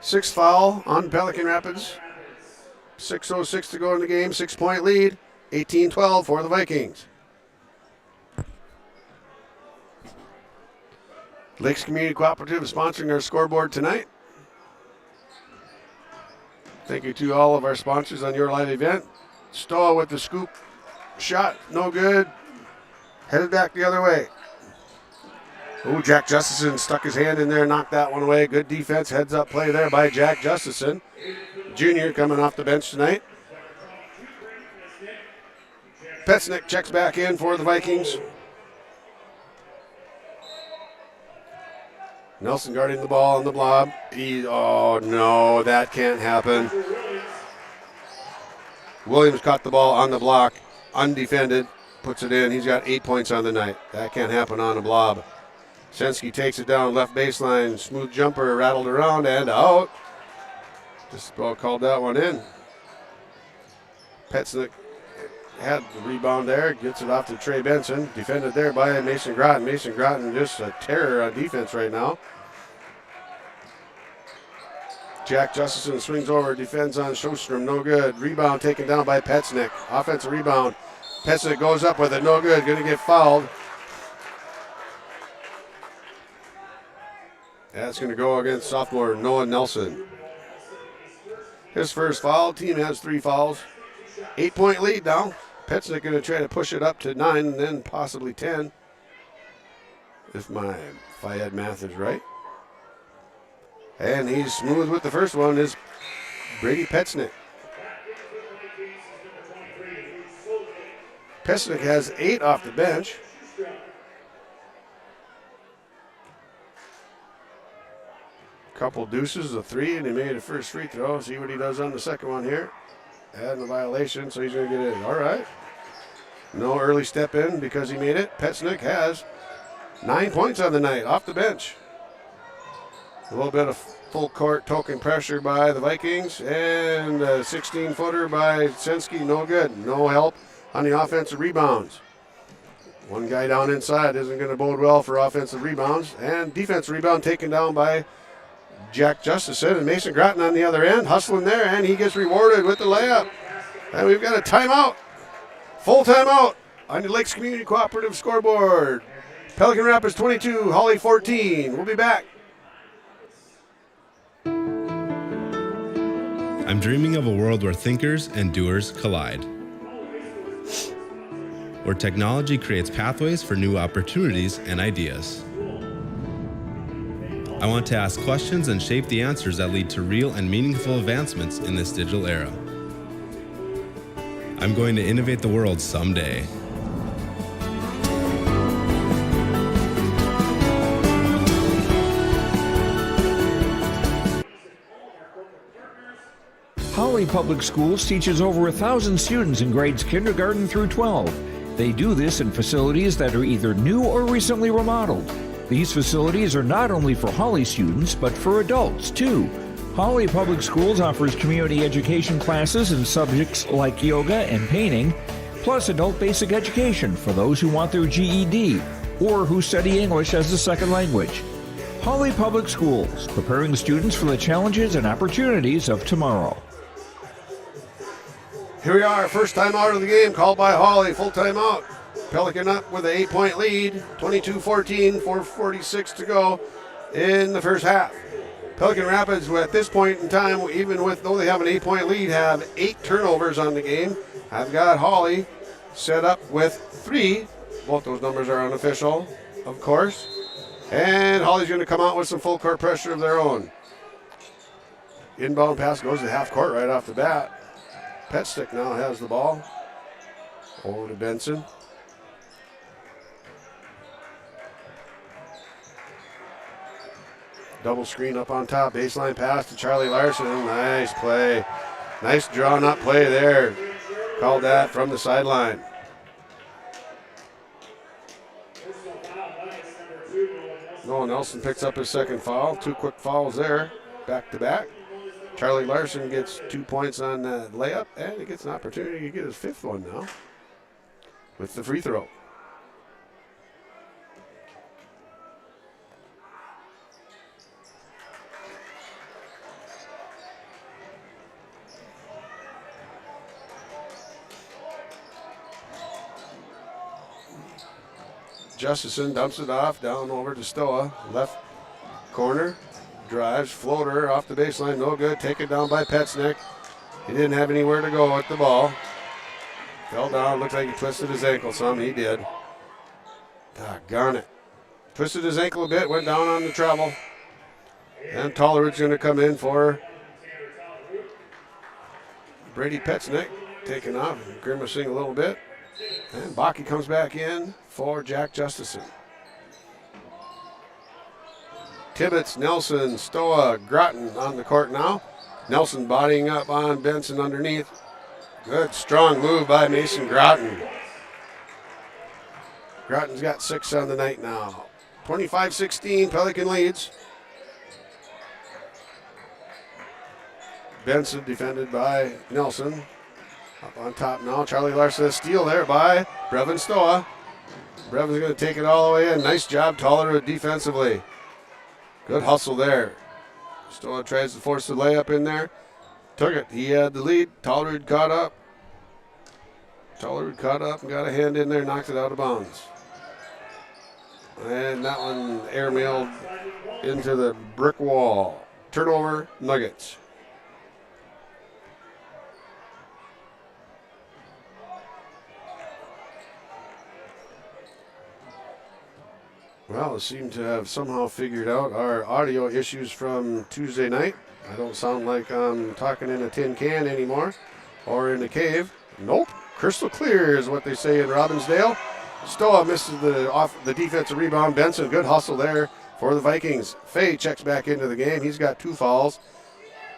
[SPEAKER 1] 6th foul on Pelican Rapids. 6:06 to go in the game. 6-point lead. 18-12 for the Vikings. Lakes Community Cooperative is sponsoring our scoreboard tonight. Thank you to all of our sponsors on your live event. Stoll with the scoop shot, no good. Headed back the other way. Oh, Jack Justison stuck his hand in there, knocked that one away. Good defense, heads up play there by Jack Justison. Junior coming off the bench tonight. Petsnick checks back in for the Vikings. Nelson guarding the ball on the blob. Oh no, that can't happen. Williams caught the ball on the block, undefended, puts it in. He's got 8 points on the night. That can't happen on a blob. Senski takes it down left baseline. Smooth jumper, rattled around and out. Just about called that one in. Petsnick had the rebound there, gets it off to Trey Benson. Defended there by Mason Groton. Mason Groton just a terror on defense right now. Jack Justison swings over, defends on Sjostrom, no good. Rebound taken down by Petsnick. Offensive rebound. Petsnick goes up with it, no good, gonna get fouled. That's gonna go against sophomore Noah Nelson. His first foul, team has 3 fouls. 8-point lead now. Petsnick going to try to push it up to 9 and then possibly 10. If my Fayed math is right. And he's smooth with the first one is Brady Petsnick. Pesnick has 8 off the bench. Couple deuces, a 3, and he made a first free throw. See what he does on the second one here. Had a violation, so he's going to get it. All right. No early step in because he made it. Pesnick has 9 points on the night off the bench. A little bit of full court token pressure by the Vikings, and a 16-footer by Sensky. No good. No help on the offensive rebounds. One guy down inside isn't going to bode well for offensive rebounds. And defensive rebound taken down by Jack Justison, and Mason Groton on the other end, hustling there, and he gets rewarded with the layup. And we've got a timeout. Full timeout on the Lakes Community Cooperative scoreboard. Pelican Rapids 22, Hawley 14. We'll be back.
[SPEAKER 2] I'm dreaming of a world where thinkers and doers collide, where technology creates pathways for new opportunities and ideas. I want to ask questions and shape the answers that lead to real and meaningful advancements in this digital era. I'm going to innovate the world someday.
[SPEAKER 3] Hawley Public Schools teaches over 1,000 students in grades kindergarten through 12. They do this in facilities that are either new or recently remodeled. These facilities are not only for Hawley students, but for adults, too. Hawley Public Schools offers community education classes in subjects like yoga and painting, plus adult basic education for those who want their GED or who study English as a second language. Hawley Public Schools, preparing students for the challenges and opportunities of tomorrow.
[SPEAKER 1] Here we are, first time out of the game, called by Hawley, full timeout. Pelican up with an 8-point lead, 22-14, 4:46 to go in the first half. Pelican Rapids, at this point in time, even though they have an 8-point lead, have 8 turnovers on the game. I've got Hawley set up with 3. Both those numbers are unofficial, of course. And Hawley's going to come out with some full court pressure of their own. Inbound pass goes to half court right off the bat. Petstick now has the ball. Over to Benson. Double screen up on top. Baseline pass to Charlie Larson. Nice play. Nice drawn up play there. Called that from the sideline. Noah Nelson picks up his second foul. 2 quick fouls there. Back to back. Charlie Larson gets 2 points on that layup, and he gets an opportunity to get his 5th one now with the free throw. Justison dumps it off, down over to Stoa, left corner. Drives, floater off the baseline, no good. Taken down by Petsnick. He didn't have anywhere to go with the ball. Fell down, looked like he twisted his ankle some. He did. Doggone it. Twisted his ankle a bit, went down on the treble. And Tolleridge's going to come in for Brady Petsnick. Taken off, grimacing a little bit. And Bakke comes back in for Jack Justison. Tibbetts, Nelson, Stoa, Groton on the court now. Nelson bodying up on Benson underneath. Good, strong move by Mason Groton. Groton's got 6 on the night now. 25-16, Pelican leads. Benson defended by Nelson. Up on top now, Charlie Larson, a steal there by Brevin Stoa. Brevin's going to take it all the way in. Nice job, Tolleridge defensively. Good hustle there. Stoa tries to force the layup in there. Took it. He had the lead. Tolleridge caught up. Tolleridge caught up and got a hand in there, knocked it out of bounds. And that one airmailed into the brick wall. Turnover, Nuggets. Well, I seem to have somehow figured out our audio issues from Tuesday night. I don't sound like I'm talking in a tin can anymore or in a cave. Nope. Crystal clear is what they say in Robbinsdale. Stoa misses the defensive rebound. Benson, good hustle there for the Vikings. Fay checks back into the game. He's got 2 fouls.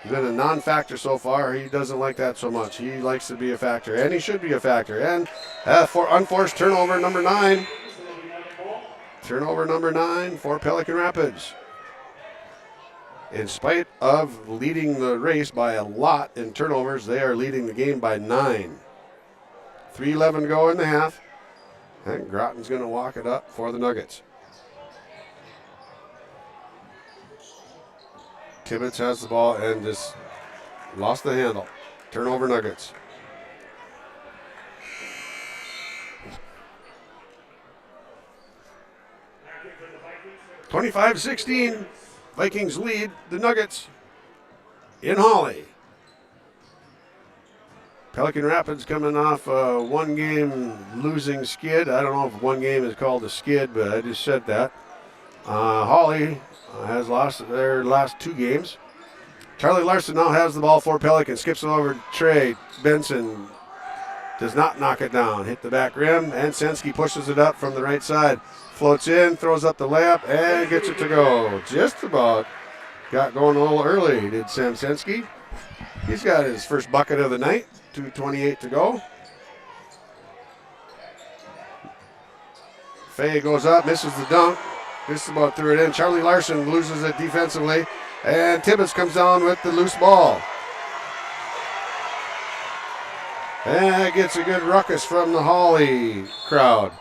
[SPEAKER 1] He's been a non-factor so far. He doesn't like that so much. He likes to be a factor, and he should be a factor. And for unforced turnover number 9. Turnover number 9 for Pelican Rapids. In spite of leading the race by a lot in turnovers, they are leading the game by 9. 3:11 to go in the half. And Groton's going to walk it up for the Nuggets. Tibbetts has the ball and just lost the handle. Turnover Nuggets. (25-16). Vikings lead the Nuggets in Hawley. Pelican Rapids coming off a 1-game losing skid. I don't know if 1 game is called a skid, but I just said that. Hawley has lost their last 2 games. Charlie Larson now has the ball for Pelican. Skips it over to Trey. Benson does not knock it down. Hit the back rim, and Sensky pushes it up from the right side. Floats in, throws up the layup, and gets it to go. Just about got going a little early, did Sam Sensky. He's got his first bucket of the night. 2:28 to go. Fay goes up, misses the dunk. Just about threw it in. Charlie Larson loses it defensively. And Tibbetts comes down with the loose ball. And gets a good ruckus from the Hawley crowd.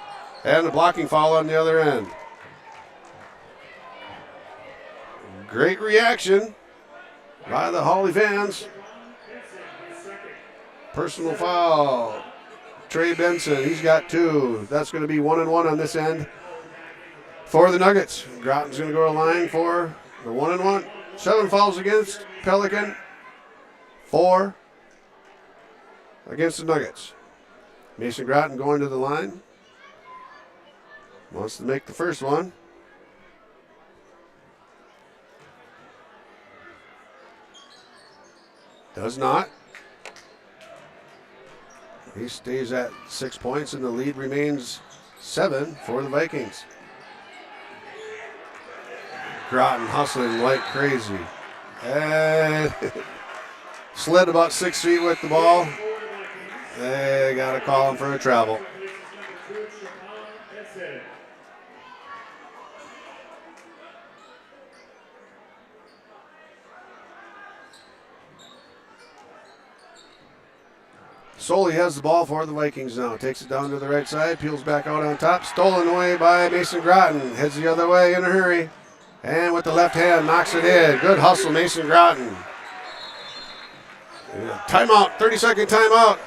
[SPEAKER 1] And a blocking foul on the other end. Great reaction by the Hawley fans. Personal foul. Trey Benson, he's got 2. That's going to be 1-1 on this end for the Nuggets. Groton's going to go to line for the 1-1. 7 fouls against Pelican. 4 against the Nuggets. Mason Groton going to the line. Wants to make the first one. Does not. He stays at 6 points, and the lead remains 7 for the Vikings. Groton hustling like crazy. And slid about 6 feet with the ball. They got to call him for a travel. Soley has the ball for the Vikings now. Takes it down to the right side. Peels back out on top. Stolen away by Mason Groton. Heads the other way in a hurry. And with the left hand, knocks it in. Good hustle, Mason Groton. Timeout, 30-second timeout.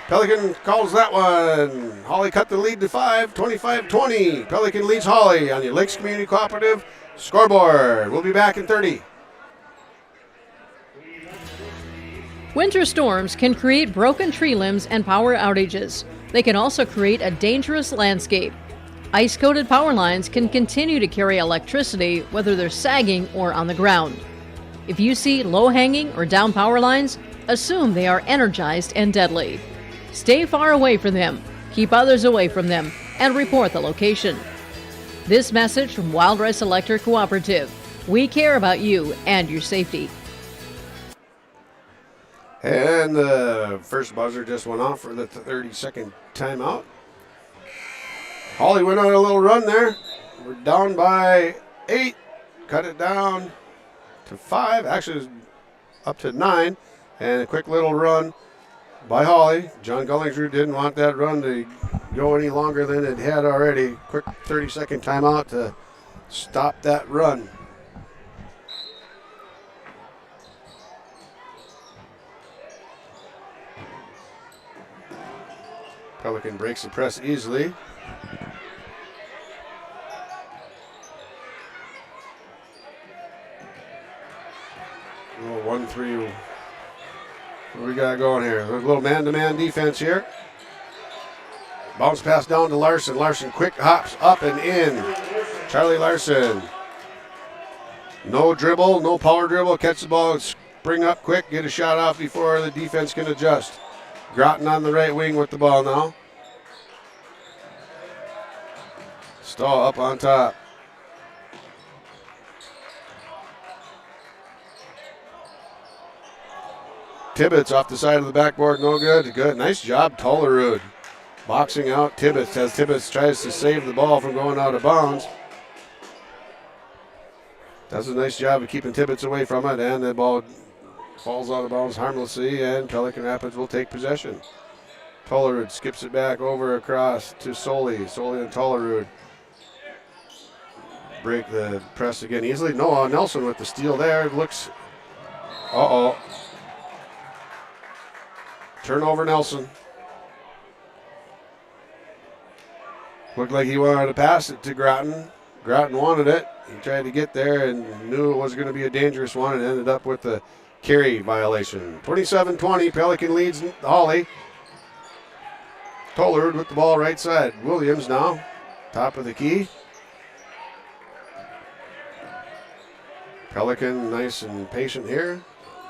[SPEAKER 1] Pelican calls that one. Hawley cut the lead to 5, 25-20. Pelican leads Hawley on the Lakes Community Cooperative scoreboard. We'll be back in 30.
[SPEAKER 5] Winter storms can create broken tree limbs and power outages. They can also create a dangerous landscape. Ice-coated power lines can continue to carry electricity whether they're sagging or on the ground. If you see low-hanging or down power lines, assume they are energized and deadly. Stay far away from them, keep others away from them, and report the location. This message from Wild Rice Electric Cooperative. We care about you and your safety.
[SPEAKER 1] And the first buzzer just went off for the 30-second timeout. Hawley went on a little run there. We're down by 8. Cut it down to 5. Actually, it was up to 9. And a quick little run by Hawley. John Gullinger didn't want that run to go any longer than it had already. Quick 30-second timeout to stop that run. Pelican breaks the press easily. A little 1-3. What we got going here? A little man-to-man defense here. Bounce pass down to Larson. Larson quick hops up and in. Charlie Larson. No dribble, no power dribble. Catch the ball, spring up quick, get a shot off before the defense can adjust. Groton on the right wing with the ball now. Stahl up on top. Tibbetts off the side of the backboard, no good. Good, nice job, Tollerud. Boxing out Tibbetts as Tibbetts tries to save the ball from going out of bounds. Does a nice job of keeping Tibbetts away from it, and the ball falls out of bounds harmlessly, and Pelican Rapids will take possession. Tollerud skips it back over across to Soley. Soley and Tollerud break the press again easily. Noah Nelson with the steal there. It looks, turnover Nelson. Looked like he wanted to pass it to Groton. Groton wanted it. He tried to get there and knew it was going to be a dangerous one and ended up with the carry violation. 27-20, Pelican leads Hawley. Tollerud with the ball right side. Williams now, top of the key. Pelican nice and patient here.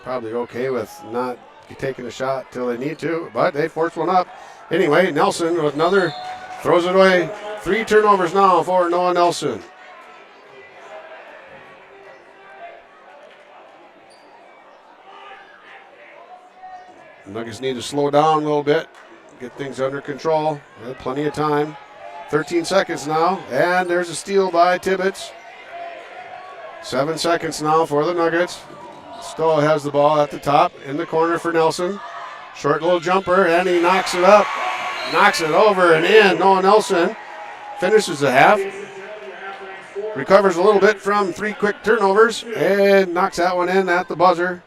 [SPEAKER 1] Probably okay with not taking a shot till they need to, but they force one up. Anyway, Nelson with another, throws it away. 3 turnovers now for Noah Nelson. Nuggets need to slow down a little bit, get things under control. They have plenty of time. 13 seconds now, and there's a steal by Tibbetts. 7 seconds now for the Nuggets. Stoll has the ball at the top in the corner for Nelson. Short little jumper, and he knocks it up. Knocks it over and in. Noah Nelson finishes the half. Recovers a little bit from 3 quick turnovers and knocks that one in at the buzzer.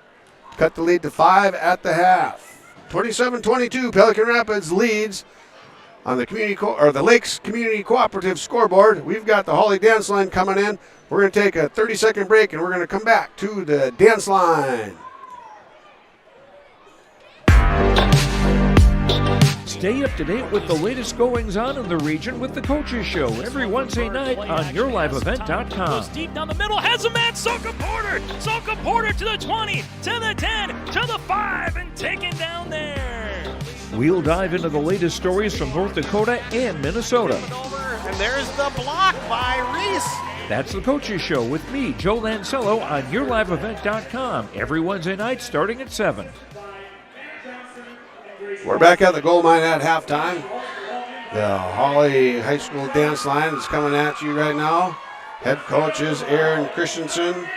[SPEAKER 1] Cut the lead to 5 at the half. 27-22, Pelican Rapids leads on the the Lakes Community Cooperative scoreboard. We've got the Hawley dance line coming in. We're going to take a 30-second break, and we're going to come back to the dance line.
[SPEAKER 3] Stay up to date with the latest goings-on in the region with the Coaches Show every Wednesday night on YourLiveEvent.com.
[SPEAKER 6] Goes deep down the middle, has a man, Soka Porter! Soka Porter to the 20, to the 10, to the 5, and taken down there.
[SPEAKER 3] We'll dive into the latest stories from North Dakota and Minnesota.
[SPEAKER 22] And there's the block by Reese.
[SPEAKER 3] That's the Coaches Show with me, Joe Lancello, on YourLiveEvent.com every Wednesday night starting at 7.
[SPEAKER 1] We're back at the gold mine at halftime. The Hawley High School dance line is coming at you right now. Head coach is Aaron Christensen.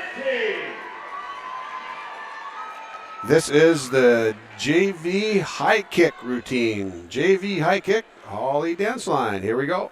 [SPEAKER 1] This is the JV high kick routine. JV high kick, Hawley dance line. Here we go.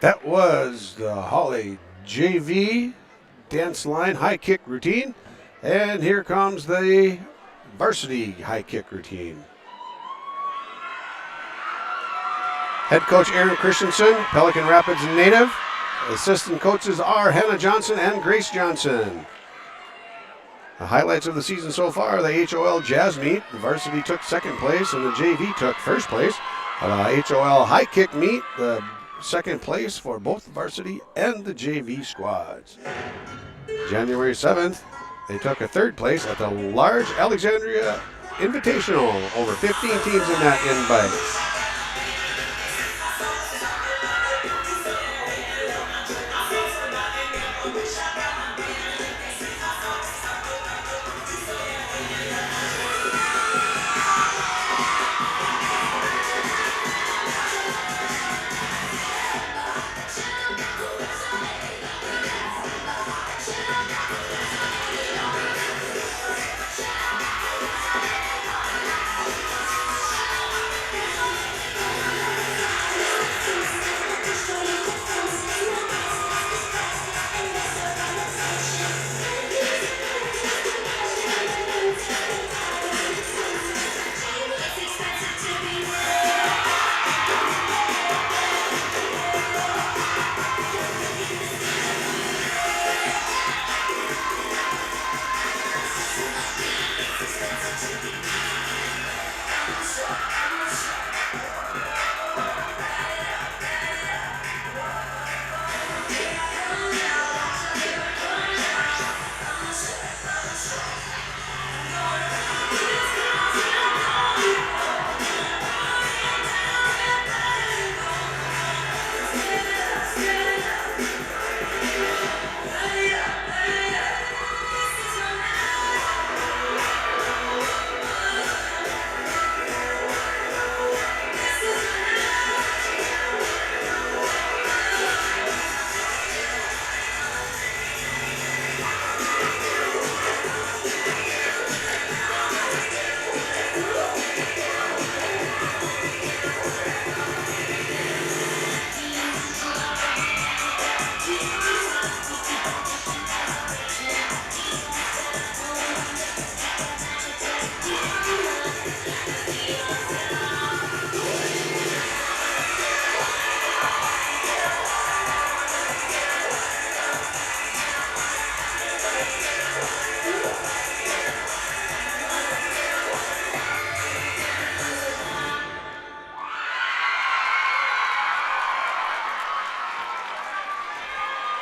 [SPEAKER 1] That was the Hawley JV dance line high kick routine. And here comes the varsity high kick routine. Head coach Aaron Christensen, Pelican Rapids native. Assistant coaches are Hannah Johnson and Grace Johnson. The highlights of the season so far, the HOL Jazz Meet. The varsity took second place and the JV took first place. The HOL High Kick Meet, the second place for both the varsity and the JV squads. January 7th, they took a third place at the large Alexandria Invitational. Over 15 teams in that invite.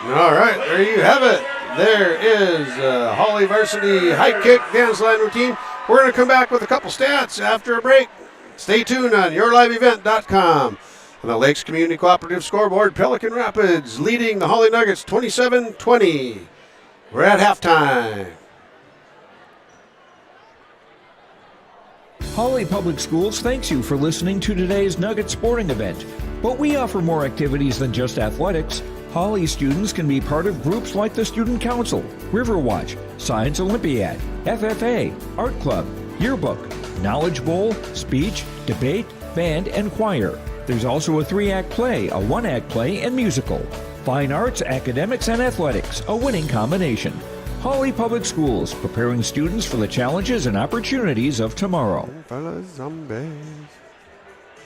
[SPEAKER 1] All right, there you have it. There is Hawley Varsity High Kick Dance Line Routine. We're going to come back with a couple stats after a break. Stay tuned on yourliveevent.com. On the Lakes Community Cooperative scoreboard, Pelican Rapids leading the Hawley Nuggets 27-20. We're at halftime.
[SPEAKER 3] Hawley Public Schools thanks you for listening to today's Nugget sporting event. But we offer more activities than just athletics. Hawley students can be part of groups like the Student Council, Riverwatch, Science Olympiad, FFA, Art Club, Yearbook, Knowledge Bowl, Speech, Debate, Band, and Choir. There's also a 3-act play, a 1-act play, and musical. Fine arts, academics, and athletics, a winning combination. Hawley Public Schools, preparing students for the challenges and opportunities of tomorrow.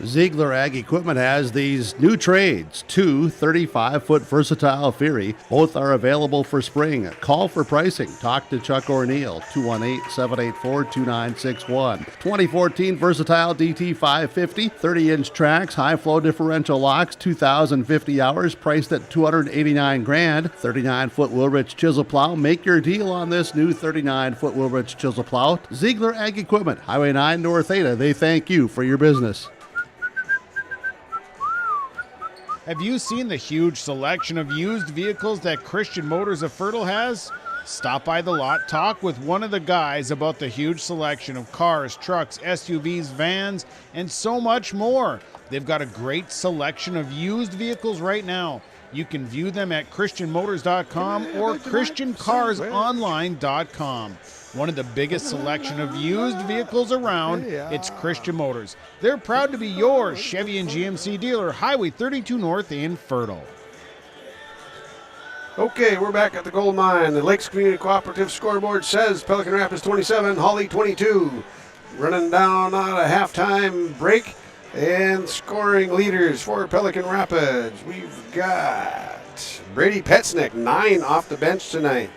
[SPEAKER 4] Ziegler Ag Equipment has these new trades, two 35-foot versatile Fury. Both are available for spring. Call for pricing. Talk to Chuck O'Neill, 218-784-2961. 2014 versatile DT 550, 30-inch tracks, high-flow differential locks, 2,050 hours, priced at $289,000. 39-foot Wilrich chisel plow. Make your deal on this new 39-foot Wilrich chisel plow. Ziegler Ag Equipment, Highway 9 North Ada. They thank you for your business.
[SPEAKER 7] Have you seen the huge selection of used vehicles that Christian Motors of Fertile has? Stop by the lot, talk with one of the guys about the huge selection of cars, trucks, SUVs, vans, and so much more. They've got a great selection of used vehicles right now. You can view them at christianmotors.com or christiancarsonline.com. One of the biggest selection of used vehicles around, it's Christian Motors. They're proud to be your Chevy and GMC dealer, Highway 32 North in Fertile.
[SPEAKER 1] Okay, we're back at the gold mine. The Lakes Community Cooperative scoreboard says Pelican Rapids 27, Hawley 22. Running down on a halftime break and scoring leaders for Pelican Rapids. We've got Brady Petznick, 9 off the bench tonight.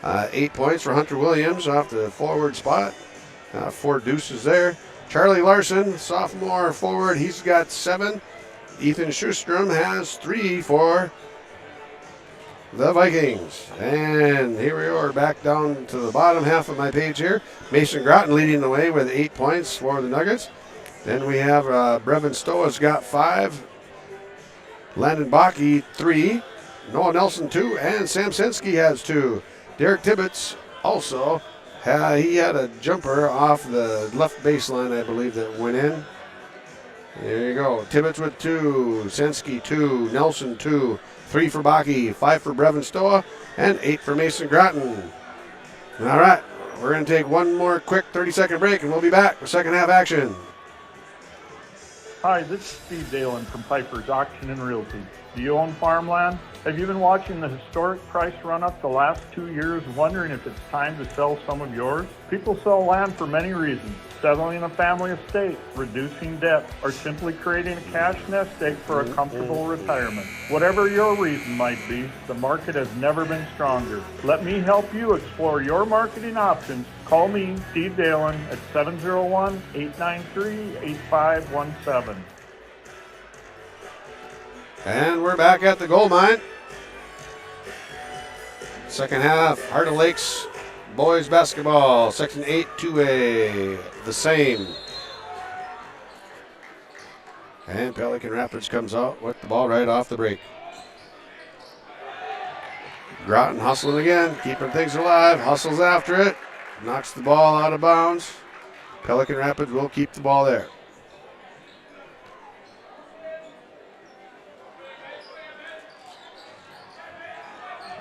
[SPEAKER 1] 8 points for Hunter Williams off the forward spot. 4 deuces there. Charlie Larson, sophomore forward, he's got 7. Ethan Schustrom has 3 for the Vikings. And here we are back down to the bottom half of my page here. Mason Groton leading the way with 8 points for the Nuggets. Then we have Brevin Stoa's got 5. Landon Bakke 3. Noah Nelson 2. And Sam Sensky has 2. Derek Tibbetts also, he had a jumper off the left baseline, I believe, that went in. There you go. Tibbetts with 2, Sensky 2, Nelson 2, 3 for Bakke, 5 for Brevin Stoa, and 8 for Mason Groton. All right, we're going to take one more quick 30-second break, and we'll be back for second half action.
[SPEAKER 8] Hi, this is Steve Dalen from Piper's Auction and Realty. Do you own farmland? Have you been watching the historic price run-up the last 2 years, wondering if it's time to sell some of yours? People sell land for many reasons. Settling a family estate, reducing debt, or simply creating a cash nest egg for a comfortable retirement. Whatever your reason might be, the market has never been stronger. Let me help you explore your marketing options. Call me, Steve Dalen, at 701-893-8517.
[SPEAKER 1] And we're back at the gold mine. Second half, Heart of Lakes boys basketball, Section 8 2A, the same. And Pelican Rapids comes out with the ball right off the break. Groton hustling again, keeping things alive, hustles after it, knocks the ball out of bounds. Pelican Rapids will keep the ball there.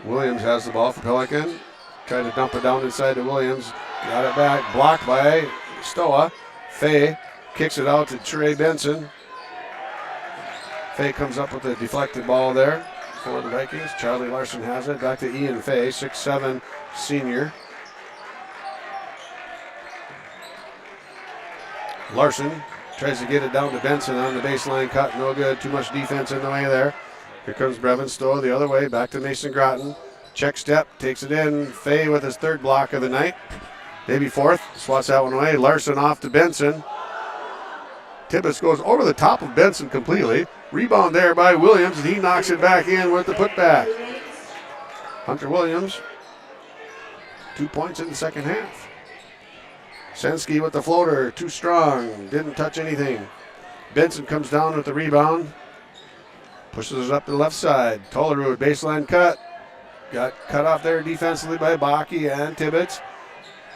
[SPEAKER 1] Williams has the ball for Pelican. Tried to dump it down inside to Williams. Got it back. Blocked by Stoa. Fay kicks it out to Trey Benson. Fay comes up with a deflected ball there for the Vikings. Charlie Larson has it. Back to Ian Fay, 6'7" senior. Larson tries to get it down to Benson on the baseline cut. No good. Too much defense in the way there. Here comes Brevin Stoa the other way, back to Mason Groton. Check step, takes it in. Fay with his 3rd block of the night. Maybe 4th, swats that one away. Larson off to Benson. Tibbetts goes over the top of Benson completely. Rebound there by Williams, and he knocks it back in with the putback. Hunter Williams, 2 points in the second half. Sensky with the floater, too strong, didn't touch anything. Benson comes down with the rebound. Pushes it up to the left side. Tollerud, baseline cut. Got cut off there defensively by Bakke and Tibbetts.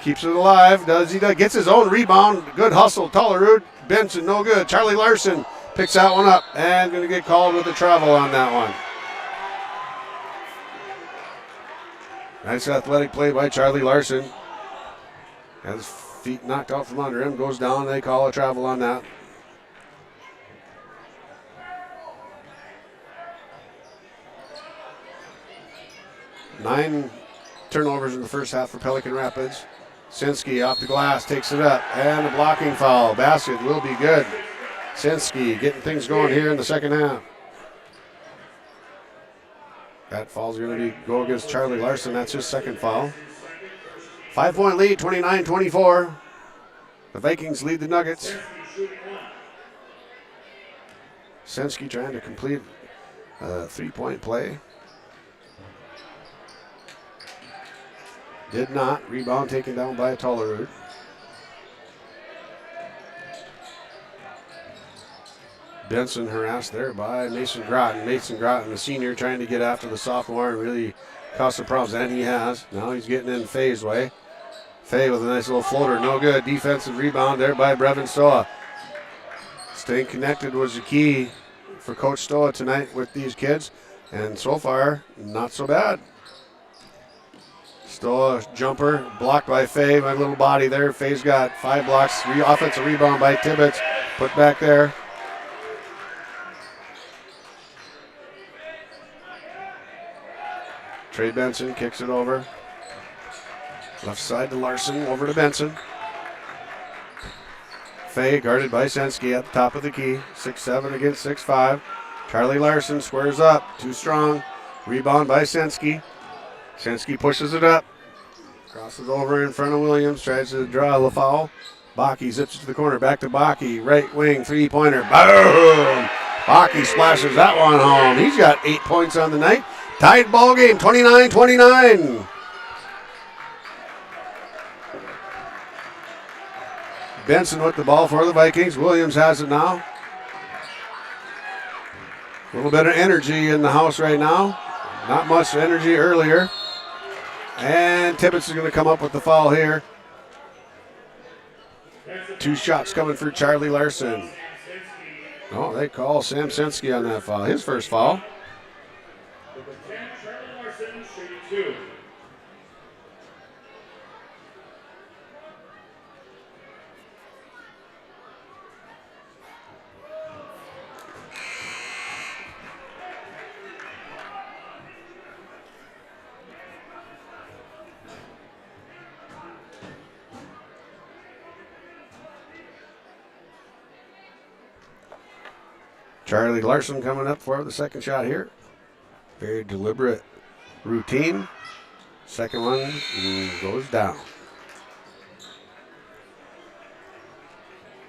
[SPEAKER 1] Keeps it alive. Gets his own rebound. Good hustle. Tollerud. Benson, no good. Charlie Larson picks that one up and going to get called with a travel on that one. Nice athletic play by Charlie Larson. Has his feet knocked out from under him. Goes down. They call a travel on that. Nine turnovers in the first half for Pelican Rapids. Sensky off the glass, takes it up, and a blocking foul. Basket will be good. Sensky getting things going here in the second half. That foul's going to go against Charlie Larson. That's his second foul. 5-point lead, 29-24. The Vikings lead the Nuggets. Sensky trying to complete a 3-point play. Did not. Rebound taken down by Tollerud. Benson harassed there by Mason Groton. Mason Groton, the senior, trying to get after the sophomore and really caused some problems, and he has. Now he's getting in Faye's way. Faye with a nice little floater. No good. Defensive rebound there by Brevin Stoa. Staying connected was the key for Coach Stoa tonight with these kids. And so far, not so bad. Stoa jumper blocked by Faye. My little body there. Faye's got 5 blocks. Offensive rebound by Tibbetts. Put back there. Trey Benson kicks it over. Left side to Larson, over to Benson. Faye guarded by Sensky at the top of the key. 6'7" against 6'5". Charlie Larson squares up, too strong. Rebound by Sensky. Sensky pushes it up. Crosses over in front of Williams, tries to draw the foul. Baki zips it to the corner, back to Baki. Right wing, 3-pointer, boom! Baki splashes that one home. He's got 8 points on the night. Tied ball game, 29-29. Benson with the ball for the Vikings. Williams has it now. A little bit of energy in the house right now. Not much energy earlier. And Tibbetts is going to come up with the foul here. 2 shots coming for Charlie Larson. Oh, they call Sam Sensky on that foul. His first foul.
[SPEAKER 9] Charlie Larson, 32.
[SPEAKER 1] Charlie Larson coming up for the second shot here. Very deliberate routine. Second one goes down.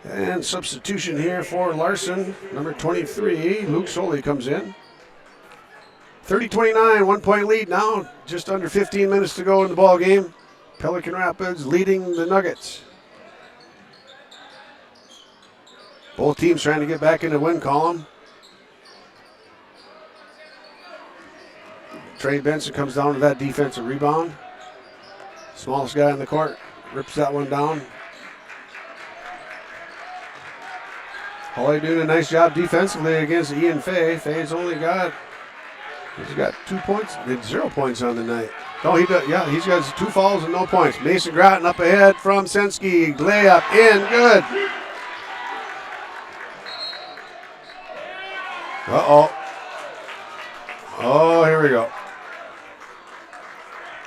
[SPEAKER 1] And substitution here for Larson. Number 23, Luke Soley comes in. 30-29, 1 point lead now. Just under 15 minutes to go in the ball game. Pelican Rapids leading the Nuggets. Both teams trying to get back in the win column. Trey Benson comes down to that defensive rebound. Smallest guy in the court rips that one down. Hawley doing a nice job defensively against Ian Faye. Faye's he's got 2 points, 0 points on the night. No, he does. Yeah, he's got 2 fouls and no points. Mason Groton up ahead from Sensky. Layup in, good. Oh, here we go.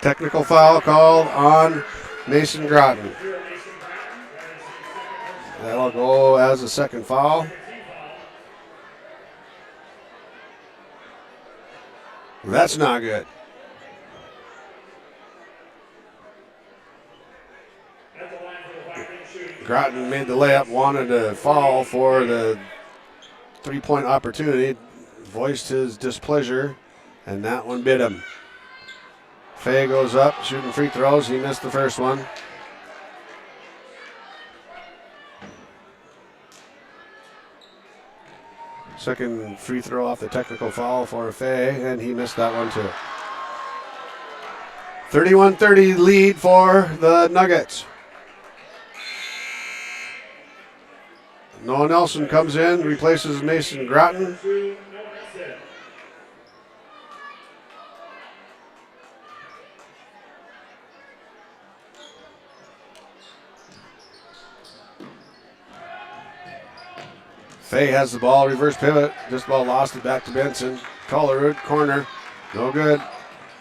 [SPEAKER 1] Technical foul called on Mason Groton. That'll go as a second foul. That's not good. Groton made the layup, wanted to foul for the 3-point opportunity, voiced his displeasure, and that one bit him. Faye goes up, shooting free throws. He missed the first one. Second free throw off the technical foul for Faye, and he missed that one too. 31-30 lead for the Nuggets. Noah Nelson comes in, replaces Mason Groton. Faye has the ball, reverse pivot, just about lost it back to Benson. Collarwood, corner, no good.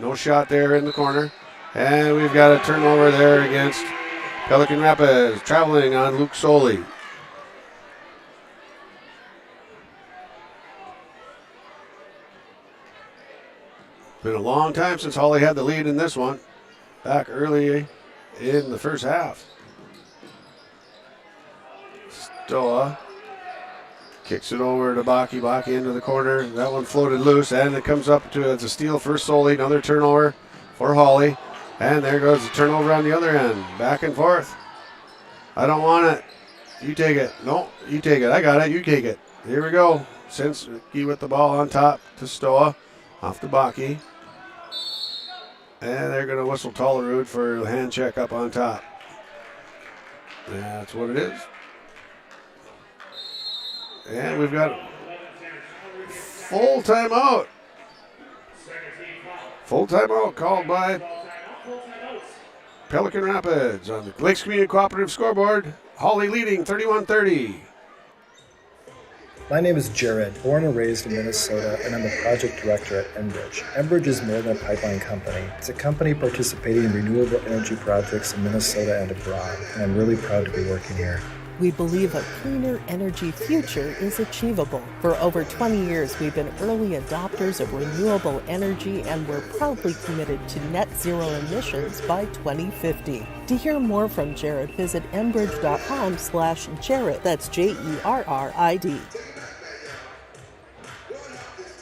[SPEAKER 1] No shot there in the corner. And we've got a turnover there against Pelican Rapids, traveling on Luke Soley. Been a long time since Hawley had the lead in this one, back early in the first half. Stoa kicks it over to Baki. Baki into the corner. That one floated loose, and it comes up to it's a steal for Soley. Another turnover for Hawley. And there goes the turnover on the other end. Back and forth. I don't want it. You take it. No, you take it. I got it. You take it. Here we go. Sensky with the ball on top to Stoa. Off to Baki. And they're going to whistle Tollerud for the hand check up on top. That's what it is. And we've got full timeout. Full timeout called by Pelican Rapids on the Lakes Community Cooperative scoreboard. Hawley leading 31-30.
[SPEAKER 10] My name is Jared, born and raised in Minnesota, and I'm the project director at Enbridge. Enbridge is more than a pipeline company. It's a company participating in renewable energy projects in Minnesota and abroad, and I'm really proud to be working here.
[SPEAKER 11] We believe a cleaner energy future is achievable. For over 20 years, we've been early adopters of renewable energy, and we're proudly committed to net zero emissions by 2050. To hear more from Jared, visit enbridge.com/Jared. That's JERRID.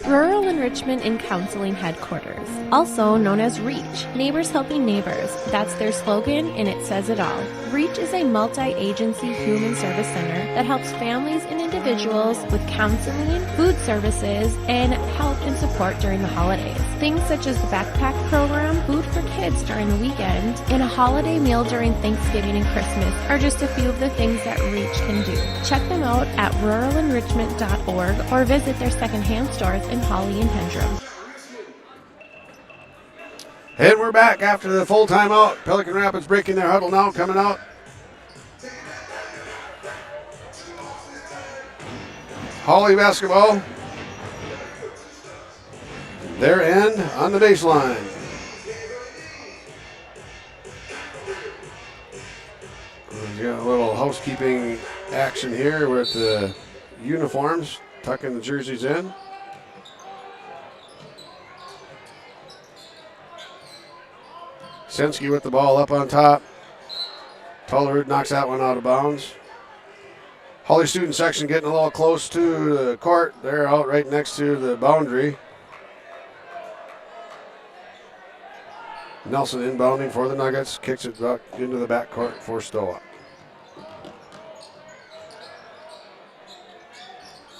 [SPEAKER 23] Rural Enrichment and Counseling Headquarters, also known as REACH, Neighbors Helping Neighbors. That's their slogan, and it says it all. REACH is a multi-agency human service center that helps families and individuals with counseling, food services, and help and support during the holidays. Things such as the backpack program, food for kids during the weekend, and a holiday meal during Thanksgiving and Christmas are just a few of the things that REACH can do. Check them out at ruralenrichment.org or visit their secondhand stores in Hawley and Hendrum.
[SPEAKER 1] And we're back after the full timeout. Pelican Rapids breaking their huddle now, coming out. Hawley basketball. Their end on the baseline. We've got a little housekeeping action here with the uniforms, tucking the jerseys in. Sensky with the ball up on top. Tollerud knocks that one out of bounds. Hawley student section getting a little close to the court. They're out right next to the boundary. Nelson inbounding for the Nuggets. Kicks it back into the backcourt for Stoa.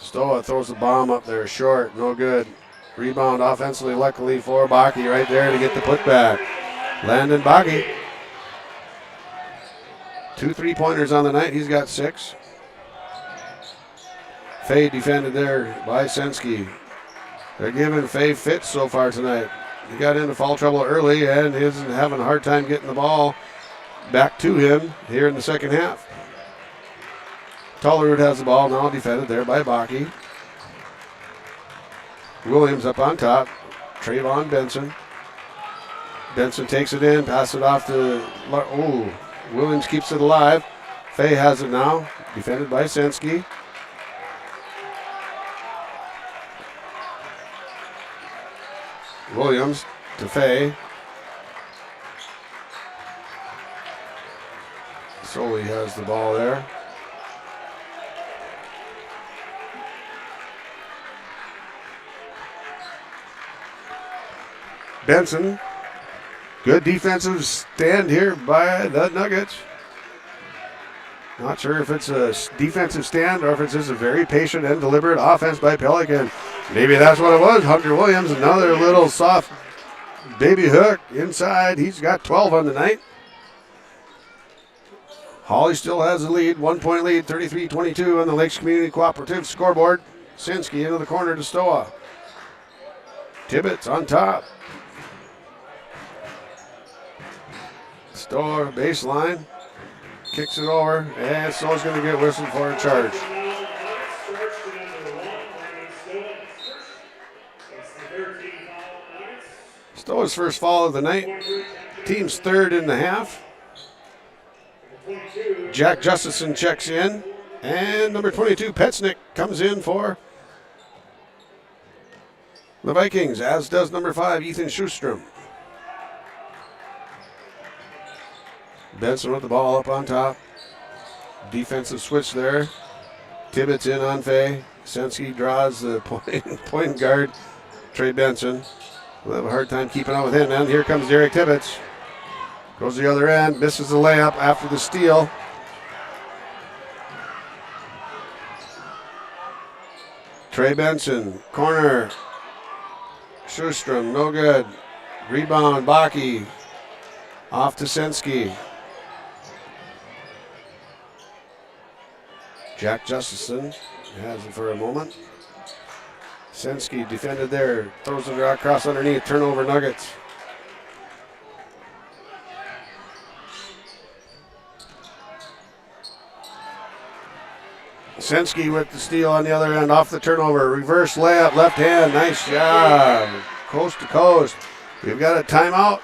[SPEAKER 1] Stoa throws the bomb up there short. No good. Rebound offensively, luckily for Baki right there to get the putback. Landon Baki. 2 3-pointers on the night. He's got 6. Fay defended there by Sensky. They're giving Fay fits so far tonight. He got into foul trouble early and is having a hard time getting the ball back to him here in the second half. Tollerud has the ball now, defended there by Baki. Williams up on top. Trayvon Benson. Benson takes it in, passes it off to... Oh, Williams keeps it alive. Fay has it now, defended by Sensky. Williams to Fay. Soley has the ball there. Benson. Good defensive stand here by the Nuggets. Not sure if it's a defensive stand or if it's just a very patient and deliberate offense by Pelican. Maybe that's what it was. Hunter Williams, another little soft baby hook inside. He's got 12 on the night. Hawley still has the lead, 1-point lead, 33-22 on the Lakes Community Cooperative scoreboard. Sensky into the corner to Stoa. Tibbetts on top. Stoa baseline, kicks it over, and Stoa's going to get whistled for a charge. Stoa's first foul of the night, team's third in the half. Jack Justison checks in, and number 22, Petsnick, comes in for the Vikings, as does number 5, Ethan Schustrom. Benson with the ball up on top. Defensive switch there. Tibbetts in on Fay. Sensky draws the point guard, Trey Benson. We'll have a hard time keeping up with him. And here comes Derek Tibbetts. Goes to the other end, misses the layup after the steal. Trey Benson, corner. Schustrom, no good. Rebound, Baki. Off to Senski. Jack Justison has it for a moment. Senski defended there. Throws it across underneath. Turnover Nuggets. Senski with the steal on the other end, off the turnover. Reverse layup, left hand. Nice job. Coast to coast. We've got a timeout.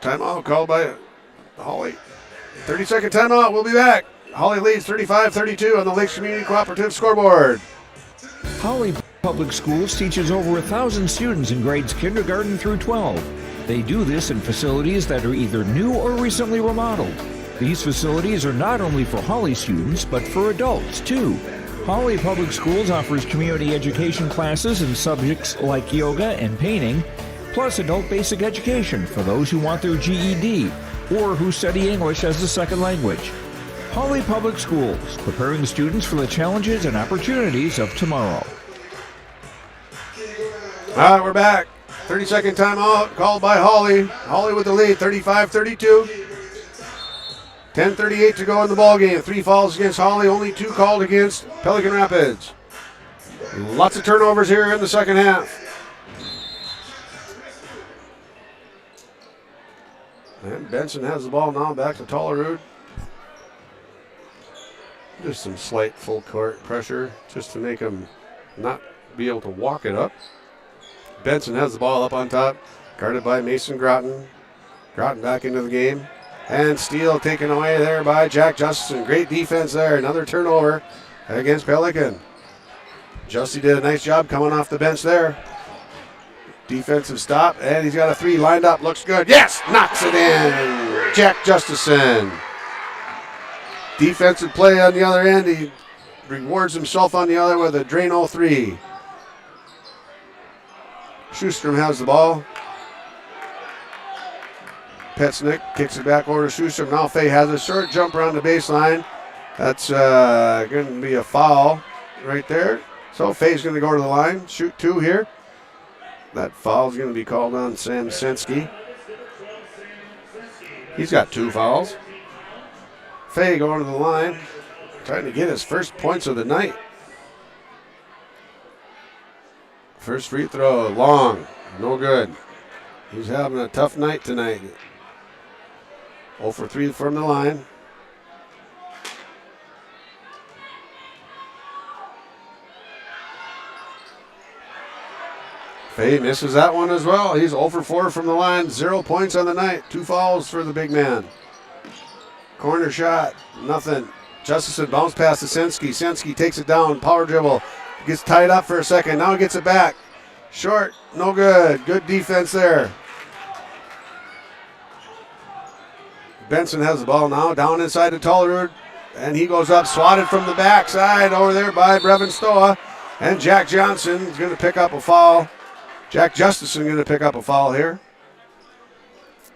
[SPEAKER 1] Timeout called by Hawley. 30-second timeout. We'll be back. Hawley leads 35-32 on the Lakes Community Cooperative scoreboard.
[SPEAKER 3] Hawley Public Schools teaches over 1,000 students in grades kindergarten through 12. They do this in facilities that are either new or recently remodeled. These facilities are not only for Hawley students, but for adults too. Hawley Public Schools offers community education classes in subjects like yoga and painting, plus adult basic education for those who want their GED or who study English as a second language. Hawley Public Schools, preparing students for the challenges and opportunities of tomorrow.
[SPEAKER 1] All right, we're back. 30-second timeout called by Hawley. Hawley with the lead, 35-32. 10:38 to go in the ballgame. 3 fouls against Hawley, only 2 called against Pelican Rapids. Lots of turnovers here in the second half. And Benson has the ball now, back to Tollerud. Just some slight full court pressure just to make him not be able to walk it up. Benson has the ball up on top, guarded by Mason Groton. Groton back into the game. And steal taken away there by Jack Justison. Great defense there. Another turnover against Pelican. Justy did a nice job coming off the bench there. Defensive stop, and he's got a 3 lined up. Looks good. Yes! Knocks it in. Jack Justison. Defensive play on the other end. He rewards himself on the other with a Drano 3. Schustrom has the ball. Petsnick kicks it back over to Schustrom. Now Fay has a short jumper on the baseline. That's going to be a foul right there. So Fay's going to go to the line, shoot 2 here. That foul's going to be called on Sam Senski. He's got 2 fouls. Fay going to the line, trying to get his first points of the night. First free throw, long, no good. He's having a tough night tonight. 0 for 3 from the line. Fay misses that one as well. He's 0 for 4 from the line, 0 points on the night. 2 fouls for the big man. Corner shot, nothing. Justison bounce pass to Senski. Senski takes it down, power dribble. Gets tied up for a second, now gets it back. Short, no good. Good defense there. Benson has the ball now, down inside to Tollerud. And he goes up, swatted from the backside over there by Brevin Stoa. And Jack Johnson is going to pick up a foul. Jack Justison going to pick up a foul here.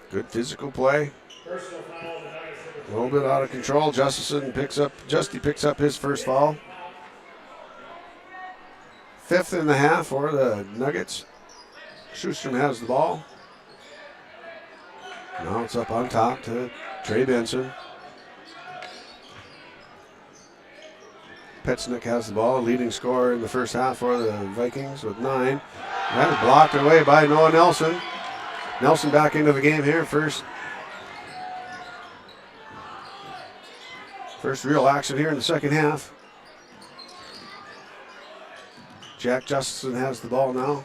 [SPEAKER 1] Good physical play. A little bit out of control. Justy picks up his first foul. 5th in the half for the Nuggets. Schustrom has the ball. Now it's up on top to Trey Benson. Petsnick has the ball, leading scorer in the first half for the Vikings with 9. That is blocked away by Noah Nelson. Nelson back into the game here. First real action here in the second half. Jack Justison has the ball now.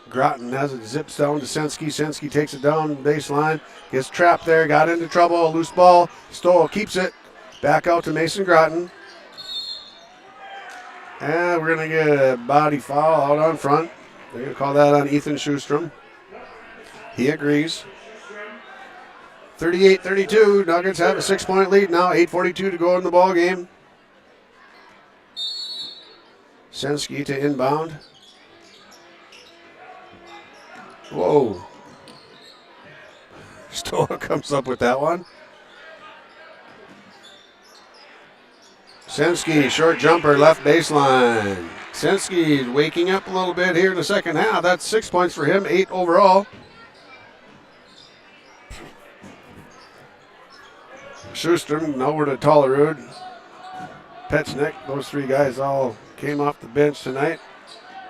[SPEAKER 1] Groton has it, zips down to Senski. Senski takes it down baseline. Gets trapped there, got into trouble. A loose ball. Stoll keeps it. Back out to Mason Groton. And we're going to get a body foul out on front. They're going to call that on Ethan Schustrom. He agrees. 38-32. Nuggets have a 6-point lead now. 8:42 to go in the ball game. Senski to inbound. Whoa. Stoa comes up with that one. Senski, short jumper, left baseline. Senski waking up a little bit here in the second half. That's 6 points for him, 8 overall. Schustrom over to Tollerud. Petchnik, those three guys all came off the bench tonight.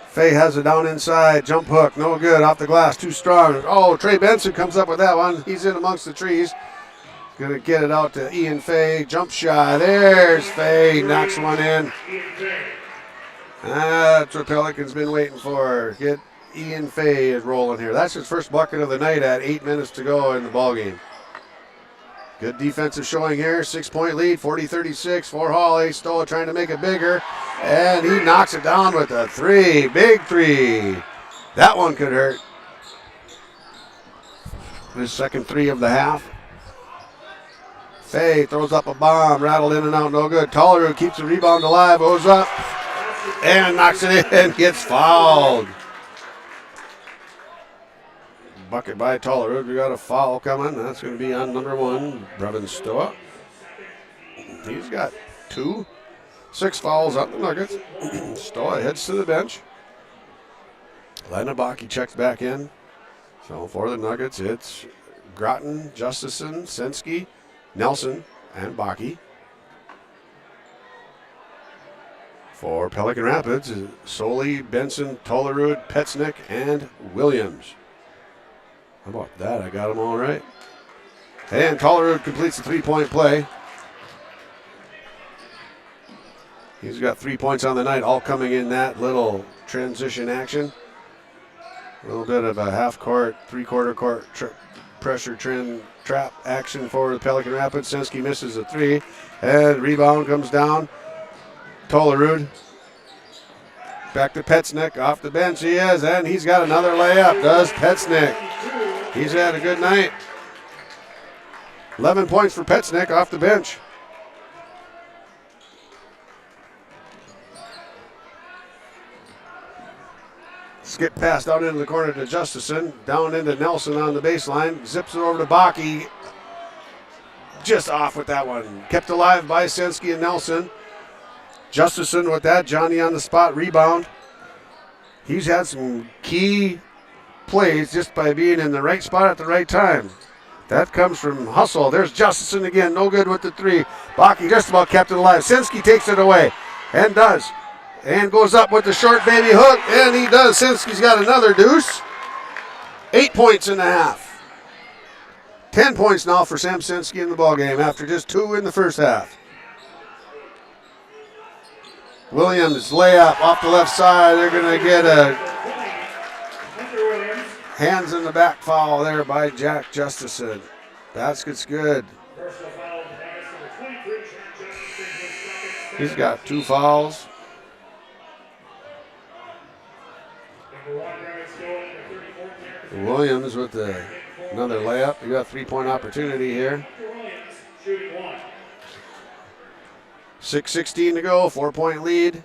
[SPEAKER 1] Fay has it down inside. Jump hook, no good. Off the glass, too strong. Oh, Trey Benson comes up with that one. He's in amongst the trees. Gonna get it out to Ian Fay. Jump shot. There's Fay. Knocks one in. That's what Pelican's been waiting for. Get Ian Fay is rolling here. That's his first bucket of the night at 8 minutes to go in the ballgame. Good defensive showing here. 6-point lead, 40-36 for Hawley. Stoa trying to make it bigger. And he knocks it down with a three. Big three. That one could hurt. His second three of the half. Fay throws up a bomb. Rattled in and out. No good. Tollerud keeps the rebound alive. Goes up. And knocks it in. Gets fouled. Bucket by Tollerud. We got a foul coming. That's going to be on number 1, Brevin Stoa. He's got 2. 6 fouls on the Nuggets. Stoa heads to the bench. Lenabaki checks back in. So for the Nuggets, it's Groton, Justison, Senski, Nelson, and Baki. For Pelican Rapids, Soley, Benson, Tollerud, Petsnick, and Williams. How about that? I got them all right. And Tollerud completes the 3-point play. He's got 3 points on the night, all coming in that little transition action. A little bit of a half-court, three-quarter court pressure trap action for the Pelican Rapids. Senski misses a 3, and rebound comes down. Tollerud. Back to Petsnick, off the bench he is, and he's got another layup, does Petsnick. He's had a good night. 11 points for Petsnick off the bench. Skip pass down into the corner to Justison. Down into Nelson on the baseline. Zips it over to Baki. Just off with that one. Kept alive by Senski and Nelson. Justison with that. Johnny on the spot. Rebound. He's had some key plays just by being in the right spot at the right time. That comes from hustle. There's Justison again. No good with the 3. Baki just about kept it alive. Senski takes it away. And does. And goes up with the short baby hook. And he does. Senski's got another deuce. 8 points in the half. 10 points now for Sam Senski in the ballgame after just 2 in the first half. Williams layup off the left side. They're going to get a hands in the back foul there by Jack Justison. Basket's good. He's got 2 fouls. Williams with another layup. You got a 3-point opportunity here. 6:16 to go, 4-point lead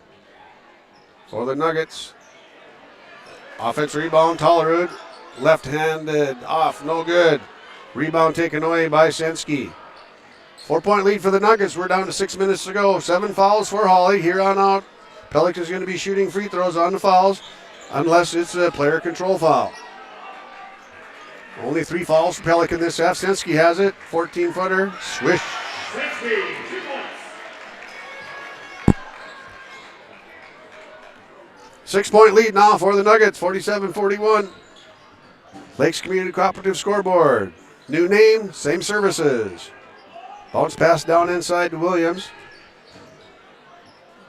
[SPEAKER 1] for the Nuggets. Offense rebound, Tollerud. Left-handed off, no good. Rebound taken away by Senski. 4-point lead for the Nuggets. We're down to 6 minutes to go. 7 fouls for Hawley. Here on out, Pelican's going to be shooting free throws on the fouls unless it's a player control foul. Only 3 fouls for Pelican this half. Senski has it. 14-footer. Swish. 6-point lead now for the Nuggets. 47-41. Lakes Community Cooperative scoreboard. New name, same services. Bounce pass down inside to Williams.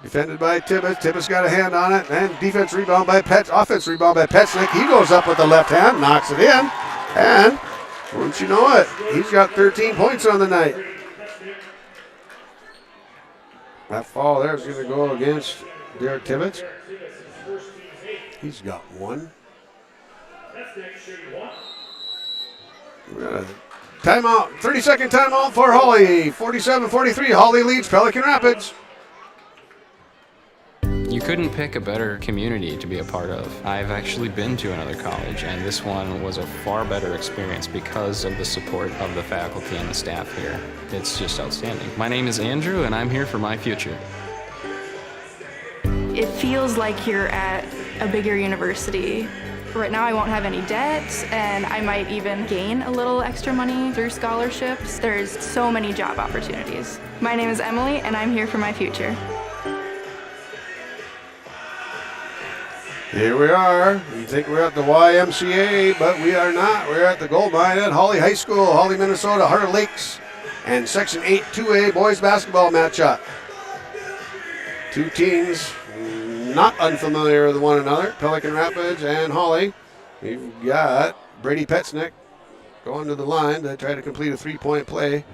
[SPEAKER 1] Defended by Tibbetts. Tibbetts got a hand on it. And defense rebound by offense rebound by Petsnick. He goes up with the left hand, knocks it in. And wouldn't you know it, he's got 13 points on the night. That foul there is going to go against Derek Tibbetts. He's got 1. We got a timeout, 30-second timeout for Hawley. 47-43, Hawley leads Pelican Rapids.
[SPEAKER 12] You couldn't pick a better community to be a part of. I've actually been to another college, and this one was a far better experience because of the support of the faculty and the staff here. It's just outstanding. My name is Andrew, and I'm here for my future.
[SPEAKER 13] It feels like you're at a bigger university. Right now I won't have any debt, and I might even gain a little extra money through scholarships. There's so many job opportunities. My name is Emily, and I'm here for my future.
[SPEAKER 1] Here we are. You think we're at the YMCA, but we are not. We're at the gold mine at Hawley High School, Hawley, Minnesota, Heart of Lakes, and Section 8 2A boys basketball matchup. Two teams not unfamiliar with one another, Pelican Rapids and Hawley. We've got Brady Petznick going to the line to try to complete a three-point play,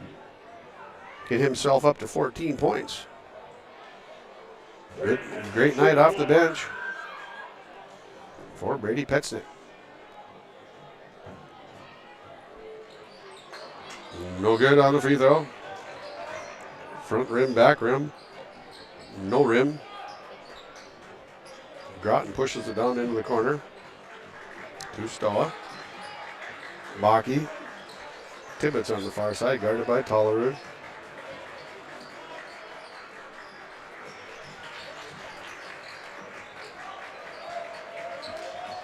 [SPEAKER 1] get himself up to 14 points. Great night off the bench for Brady Petznick. No good on the free throw. Front rim, back rim. No rim. Groton pushes it down into the corner. To Stoa. Baki. Tibbetts on the far side, guarded by Tollerud.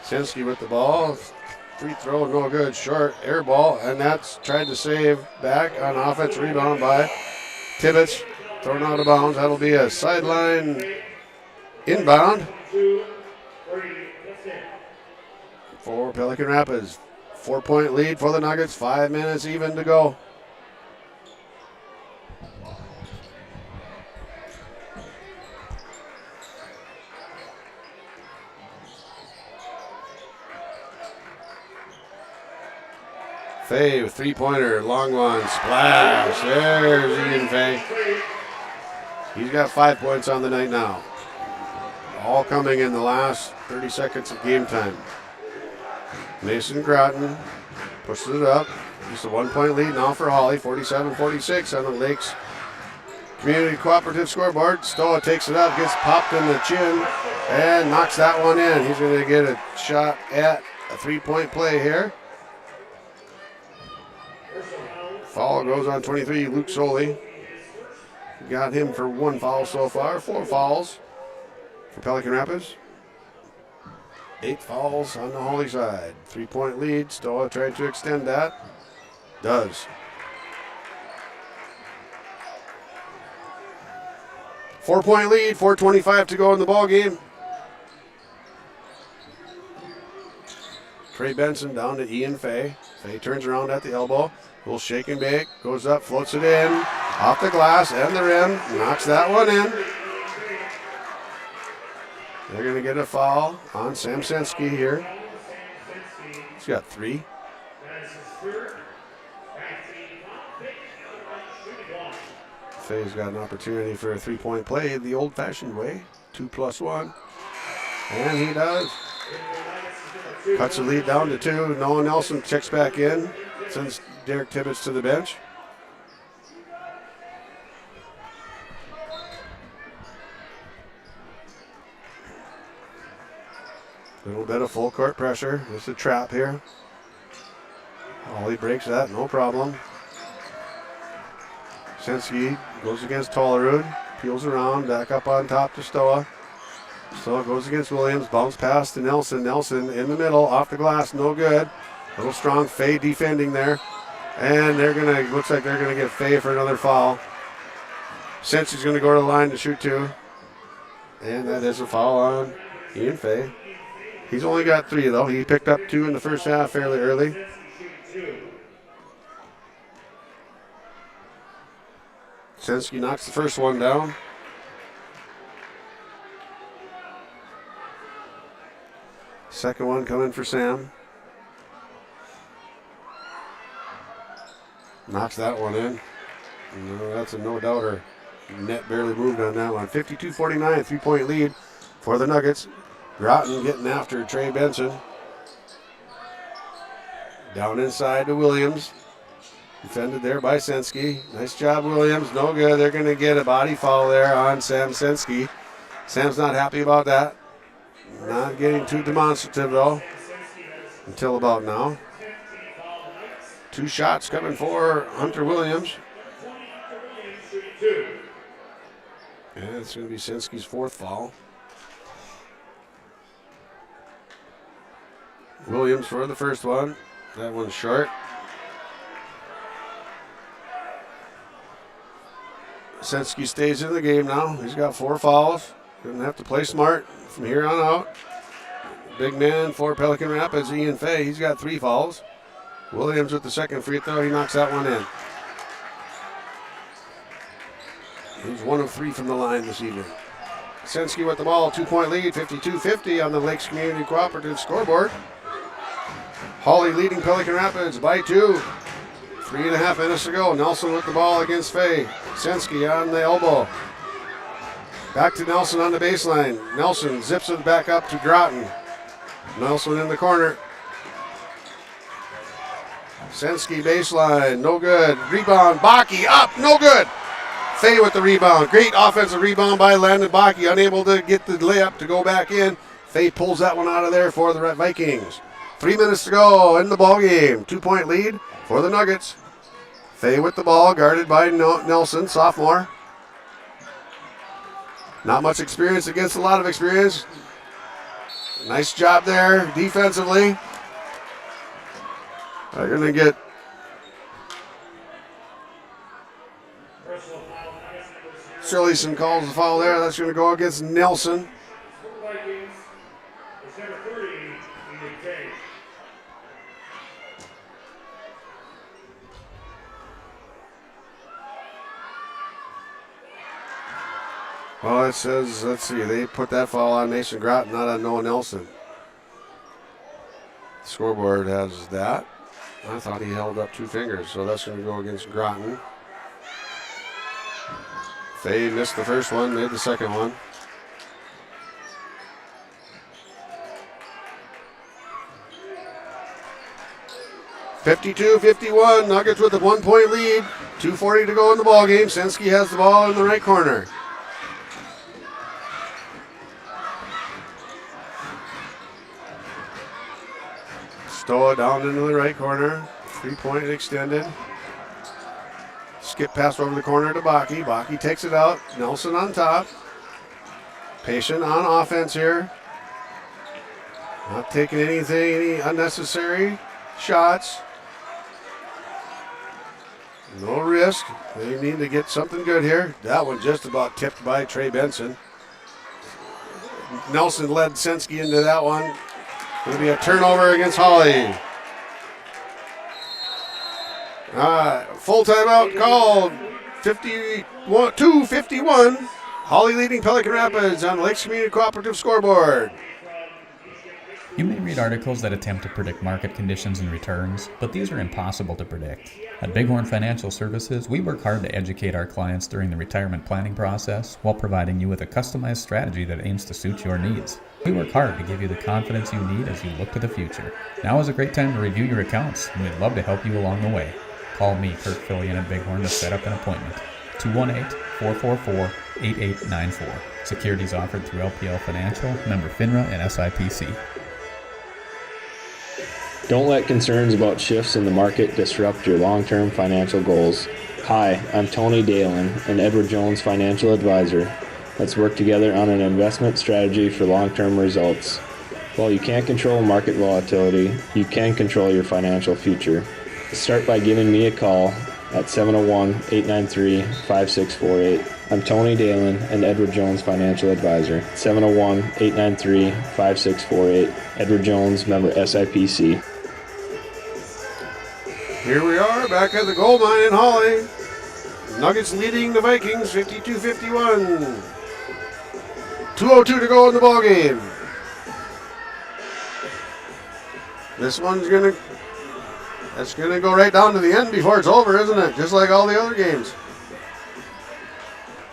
[SPEAKER 1] Sinsky with the ball. Free throw, no good. Short air ball, and that's tried to save back on offense. Rebound by Tibbetts. Thrown out of bounds. That'll be a sideline inbound for Pelican Rapids. 4-point lead for the Nuggets. 5 minutes even to go. Fay with three-pointer, long one, splash. There's Ian Fay. He's got 5 points on the night now. All coming in the last 30 seconds of game time. Mason Groton pushes it up. Just a 1-point lead now for Hawley, 47-46 on the Lakes Community Cooperative scoreboard. Stoa takes it up, gets popped in the chin, and knocks that one in. He's going to get a shot at a 3-point play here. Foul goes on 23, Luke Soley. Got him for 1 foul so far. 4 fouls for Pelican Rapids. 8 fouls on the Hawley side. 3-point lead. Stoa trying to extend that. Does. Four-point lead. 4:25 to go in the ball game. Trey Benson down to Ian Fay. Fay turns around at the elbow. Little shake and bake. Goes up, floats it in. Off the glass and the rim. Knocks that one in. They're going to get a foul on Sam Sensky here. He's got 3. Fay's got an opportunity for a 3-point play the old-fashioned way. 2+1. And he does. Cuts the lead down to 2. Noah Nelson checks back in. Sends Derek Tibbetts to the bench. Little bit of full court pressure. There's a trap here. Hawley breaks that, no problem. Sensky goes against Tollerud. Peels around, back up on top to Stoa. Stoa goes against Williams, bounce pass to Nelson. Nelson in the middle, off the glass, no good. Little strong Fay defending there. And looks like they're gonna get Fay for another foul. Sensky's gonna go to the line to shoot 2. And that is a foul on Ian Fay. He's only got 3 though. He picked up 2 in the first half fairly early. Sensky knocks the first one down. Second one coming for Sam. Knocks that one in. No, that's a no-doubter. Net barely moved on that one. 52-49, 3-point lead for the Nuggets. Groton getting after Trey Benson. Down inside to Williams. Defended there by Sensky. Nice job, Williams. No good. They're going to get a body foul there on Sam Sensky. Sam's not happy about that. Not getting too demonstrative, though, until about now. 2 shots coming for Hunter Williams. And it's going to be Sensky's 4th foul. Williams for the first one. That one's short. Sensky stays in the game now. He's got 4 fouls. Gonna have to play smart from here on out. Big man for Pelican Rapids, Ian Fay. He's got 3 fouls. Williams with the second free throw. He knocks that one in. He's 1 of 3 from the line this evening. Sensky with the ball, 2-point lead, 52-50 on the Lakes Community Cooperative scoreboard. Hawley leading Pelican Rapids by 2. 3.5 minutes to go. Nelson with the ball against Fay. Sensky on the elbow. Back to Nelson on the baseline. Nelson zips it back up to Groton. Nelson in the corner. Sensky baseline, no good. Rebound, Baki up, no good. Fay with the rebound. Great offensive rebound by Landon Baki, unable to get the layup to go back in. Fay pulls that one out of there for the Vikings. 3 minutes to go in the ball game. 2-point lead for the Nuggets. Fay with the ball, guarded by Nelson, sophomore. Not much experience against a lot of experience. Nice job there defensively. They're going to get Shirleyson calls the foul there. That's going to go against Nelson. Well, it says, let's see, they put that foul on Mason Groton, not on Noah Nelson. Scoreboard has that. I thought he held up 2 fingers, so that's going to go against Groton. Fay missed the first one, made the second one. (52-51), Nuggets with a 1-point lead. 2:40 to go in the ball game. Sensky has the ball in the right corner. Stoa down into the right corner. 3-point extended. Skip pass over the corner to Baki. Baki takes it out. Nelson on top. Patient on offense here. Not taking any unnecessary shots. No risk. They need to get something good here. That one just about tipped by Trey Benson. Nelson led Sensky into that one. Going to be a turnover against Hawley. Full timeout called. 2:51. Hawley leading Pelican Rapids on Lakes Community Cooperative scoreboard.
[SPEAKER 14] You may read articles that attempt to predict market conditions and returns, but these are impossible to predict. At Bighorn Financial Services, we work hard to educate our clients during the retirement planning process while providing you with a customized strategy that aims to suit your needs. We work hard to give you the confidence you need as you look to the future. Now is a great time to review your accounts, and we'd love to help you along the way. Call me, Kirk Fillion at Bighorn, to set up an appointment. 218-444-8894. Securities offered through LPL Financial, member FINRA and SIPC.
[SPEAKER 15] Don't let concerns about shifts in the market disrupt your long-term financial goals. Hi, I'm Tony Dalen, an Edward Jones financial advisor. Let's work together on an investment strategy for long-term results. While you can't control market volatility, you can control your financial future. Start by giving me a call at 701-893-5648. I'm Tony Dalen, an Edward Jones financial advisor. 701-893-5648. Edward Jones, member SIPC.
[SPEAKER 1] Here we are back at the gold mine in Hawley. Nuggets leading the Vikings 52-51. 2:02 to go in the ball game. This one's gonna go right down to the end before it's over, isn't it? Just like all the other games.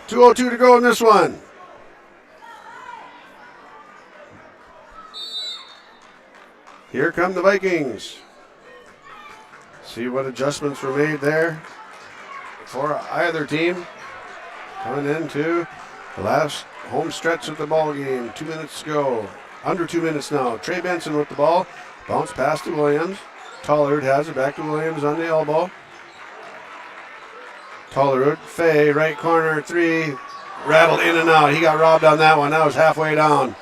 [SPEAKER 1] 2:02 to go in this one. Here come the Vikings. See what adjustments were made there for either team. Coming into the last home stretch of the ball game. 2 minutes to go. Under 2 minutes now. Trey Benson with the ball. Bounce pass to Williams. Tollerud has it back to Williams on the elbow. Tollerud, Fay, right corner, 3. Rattled in and out. He got robbed on that one. That was halfway down.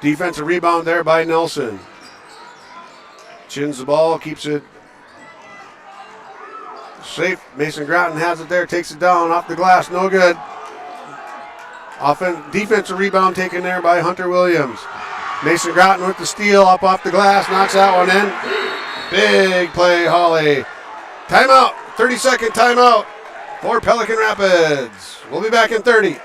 [SPEAKER 1] Defensive rebound there by Nelson. Chins the ball, keeps it safe. Mason Groton has it there, takes it down off the glass, no good. Defensive rebound taken there by Hunter Williams. Mason Groton with the steal up off the glass, knocks that one in. Big play, Hawley. Timeout, 30-second timeout for Pelican Rapids. We'll be back in 30.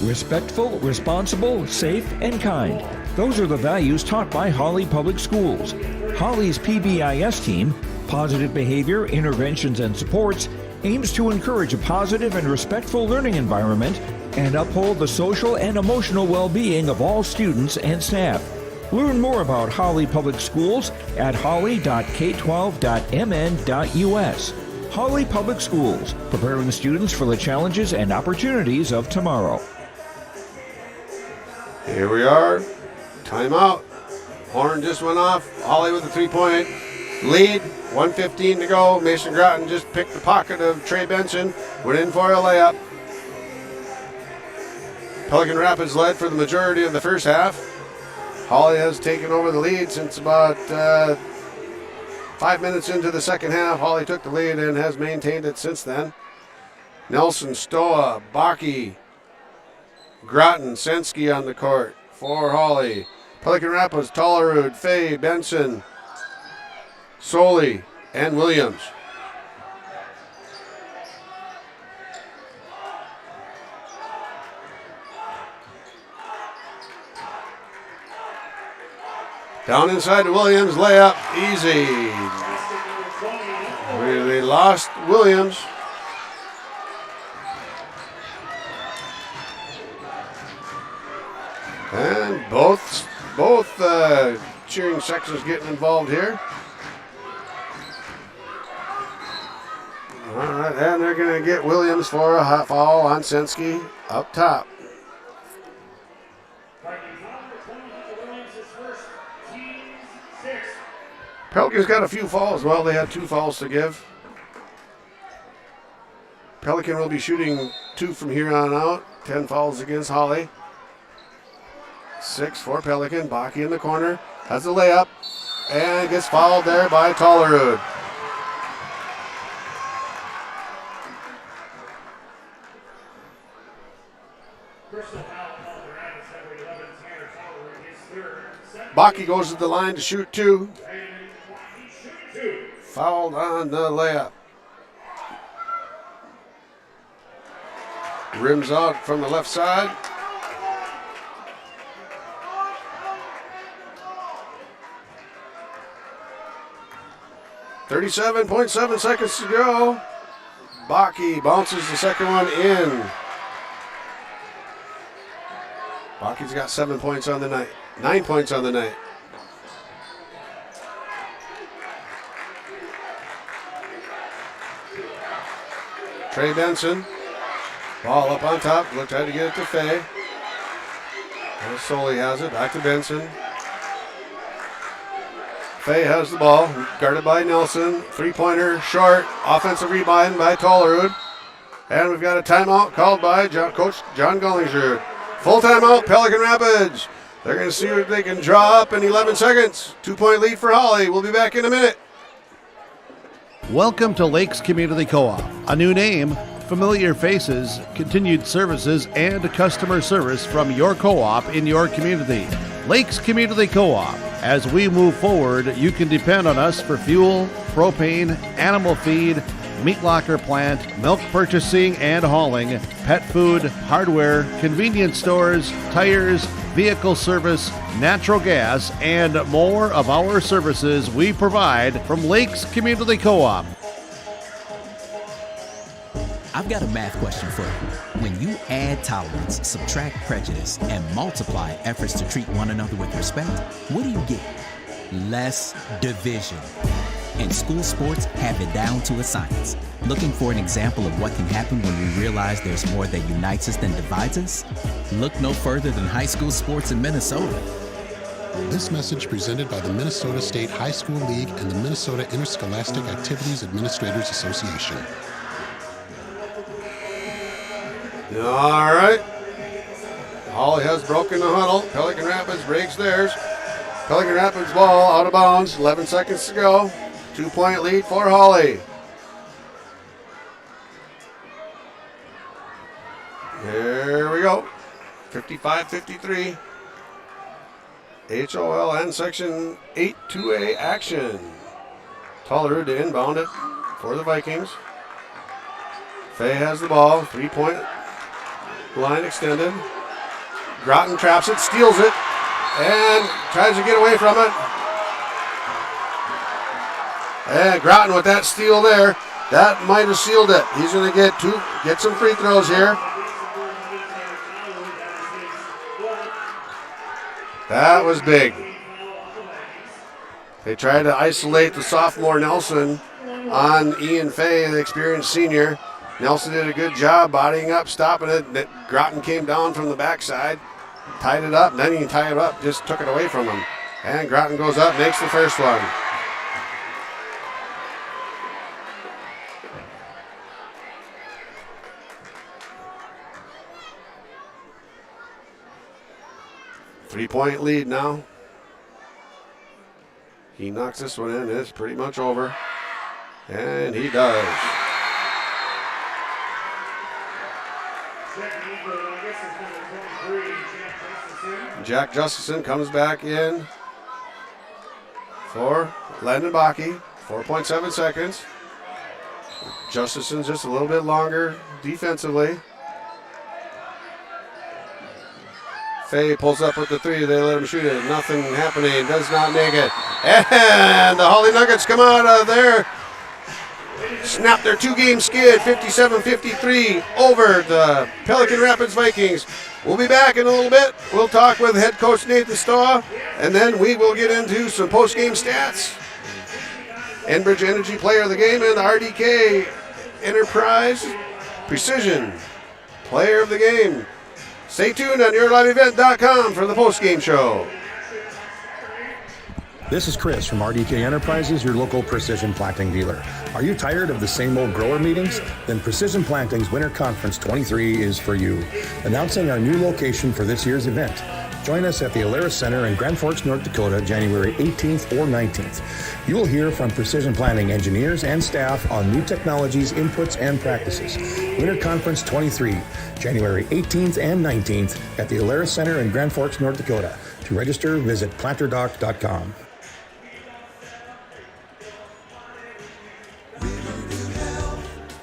[SPEAKER 3] Respectful, responsible, safe, and kind. Those are the values taught by Hawley Public Schools. Hawley's PBIS team, Positive Behavior, Interventions, and Supports, aims to encourage a positive and respectful learning environment and uphold the social and emotional well-being of all students and staff. Learn more about Hawley Public Schools at hawley.k12.mn.us. Hawley Public Schools, preparing students for the challenges and opportunities of tomorrow.
[SPEAKER 1] Here we are. Timeout. Horn just went off. Hawley with a 3-point lead. 1:15 to go. Mason Groton just picked the pocket of Trey Benson. Went in for a layup. Pelican Rapids led for the majority of the first half. Hawley has taken over the lead since about 5 minutes into the second half. Hawley took the lead and has maintained it since then. Nelson, Stoa, Baki, Groton, Sensky on the court for Hawley. Pelican Rapids, Tollerud, Fay, Benson, Soley, and Williams. Down inside to Williams, layup, easy. They lost Williams. And both cheering sections getting involved here. All right, and they're going to get Williams for a hot foul on Sensky up top. Pelican's got a few fouls. Well, they had 2 fouls to give. Pelican will be shooting 2 from here on out. 10 fouls against Hawley. 6 for Pelican. Baki in the corner. Has a layup. And gets fouled there by Tollerud. Baki goes to the line to shoot 2. Fouled on the layup. Rims out from the left side. .7 seconds to go. Baki bounces the second one in. Baki's got 7 points on the night. 9 points on the night. Trey Benson. Ball up on top. Look, try to get it to Fay. Soley has it. Back to Benson. Fay has the ball. Guarded by Nelson. 3-pointer short. Offensive rebound by Tollerud. And we've got a timeout called by Coach John Gullingsrud. Full timeout, Pelican Rapids. They're going to see what they can draw up in 11 seconds. 2-point lead for Hawley. We'll be back in a minute.
[SPEAKER 4] Welcome to Lakes Community Co-op. A new name, familiar faces, continued services, and customer service from your co-op in your community. Lakes Community Co-op. As we move forward, you can depend on us for fuel, propane, animal feed, meat locker plant, milk purchasing and hauling, pet food, hardware, convenience stores, tires, vehicle service, natural gas, and more of our services we provide from Lakes Community Co-op.
[SPEAKER 16] I've got a math question for you. When you add tolerance, subtract prejudice, and multiply efforts to treat one another with respect, what do you get? Less division. And school sports have it down to a science. Looking for an example of what can happen when we realize there's more that unites us than divides us? Look no further than high school sports in Minnesota.
[SPEAKER 17] This message presented by the Minnesota State High School League and the Minnesota Interscholastic Activities Administrators Association.
[SPEAKER 1] All right. Hawley has broken the huddle. Pelican Rapids breaks theirs. Pelican Rapids ball out of bounds. 11 seconds to go. 2-point lead for Hawley. Here we go. 55-53. HOL and Section 8 2A action. Tollerud to inbound it for the Vikings. Fay has the ball. 3-point line extended. Groton traps it, steals it, and tries to get away from it. And Groton with that steal there, that might have sealed it. He's going to get some free throws here. That was big. They tried to isolate the sophomore Nelson on Ian Fay, the experienced senior. Nelson did a good job bodying up, stopping it. Groton came down from the backside, tied it up, and then he didn't tie it up, just took it away from him. And Groton goes up, makes the first one. Three-point lead now. He knocks this one in. It's pretty much over. And he does. Jack Justison comes back in for Landon Bakke. 4.7 seconds. Justison's just a little bit longer defensively. Fay pulls up with the three. They let him shoot it. Nothing happening. Does not make it. And the Hawley Nuggets come out of there. Snap their two-game skid, 57-53 over the Pelican Rapids Vikings. We'll be back in a little bit. We'll talk with head coach Nathan Staw, and then we will get into some post-game stats. Enbridge Energy Player of the Game and the RDK Enterprise Precision Player of the Game. Stay tuned on YourLiveEvent.com for the post-game show.
[SPEAKER 18] This is Chris from RDK Enterprises, your local precision planting dealer. Are you tired of the same old grower meetings? Then Precision Planting's Winter Conference 23 is for you. Announcing our new location for this year's event. Join us at the Alaris Center in Grand Forks, North Dakota, January 18th or 19th. You will hear from precision planting engineers and staff on new technologies, inputs, and practices. Winter Conference 23, January 18th and 19th at the Alaris Center in Grand Forks, North Dakota. To register, visit planterdoc.com.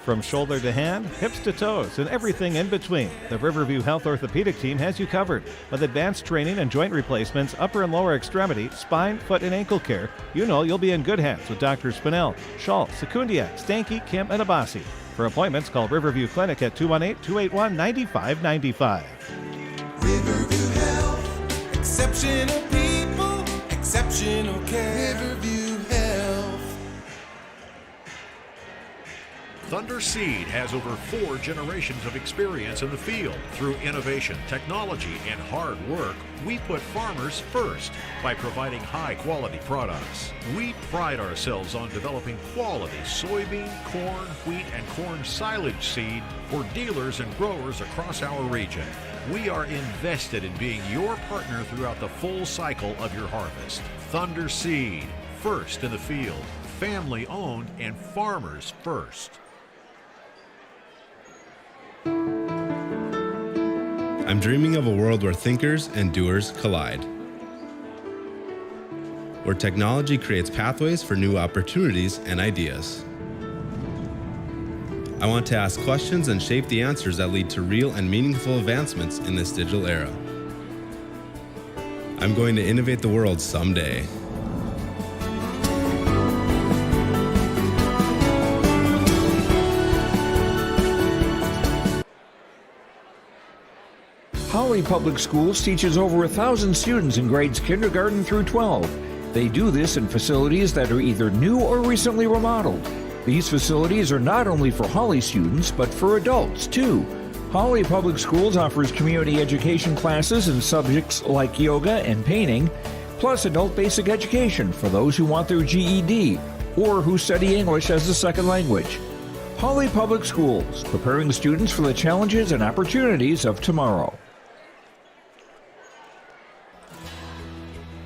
[SPEAKER 19] From shoulder to hand, hips to toes, and everything in between, the Riverview Health Orthopedic Team has you covered. With advanced training and joint replacements, upper and lower extremity, spine, foot, and ankle care, you know you'll be in good hands with Drs. Spinell, Schall, Secundiak, Stanky, Kim, and Abassi. For appointments, call Riverview Clinic at 218-281-9595.
[SPEAKER 20] Riverview Health, exceptional people, exceptional care. Riverview Health.
[SPEAKER 21] Thunder Seed has over 4 generations of experience in the field. Through innovation, technology, and hard work, we put farmers first by providing high-quality products. We pride ourselves on developing quality soybean, corn, wheat, and corn silage seed for dealers and growers across our region. We are invested in being your partner throughout the full cycle of your harvest. Thunder Seed, first in the field, family-owned, and farmers first.
[SPEAKER 2] I'm dreaming of a world where thinkers and doers collide. Where technology creates pathways for new opportunities and ideas. I want to ask questions and shape the answers that lead to real and meaningful advancements in this digital era. I'm going to innovate the world someday.
[SPEAKER 3] Hawley Public Schools teaches over 1,000 students in grades kindergarten through 12. They do this in facilities that are either new or recently remodeled. These facilities are not only for Hawley students, but for adults too. Hawley Public Schools offers community education classes in subjects like yoga and painting, plus adult basic education for those who want their GED or who study English as a second language. Hawley Public Schools, preparing students for the challenges and opportunities of tomorrow.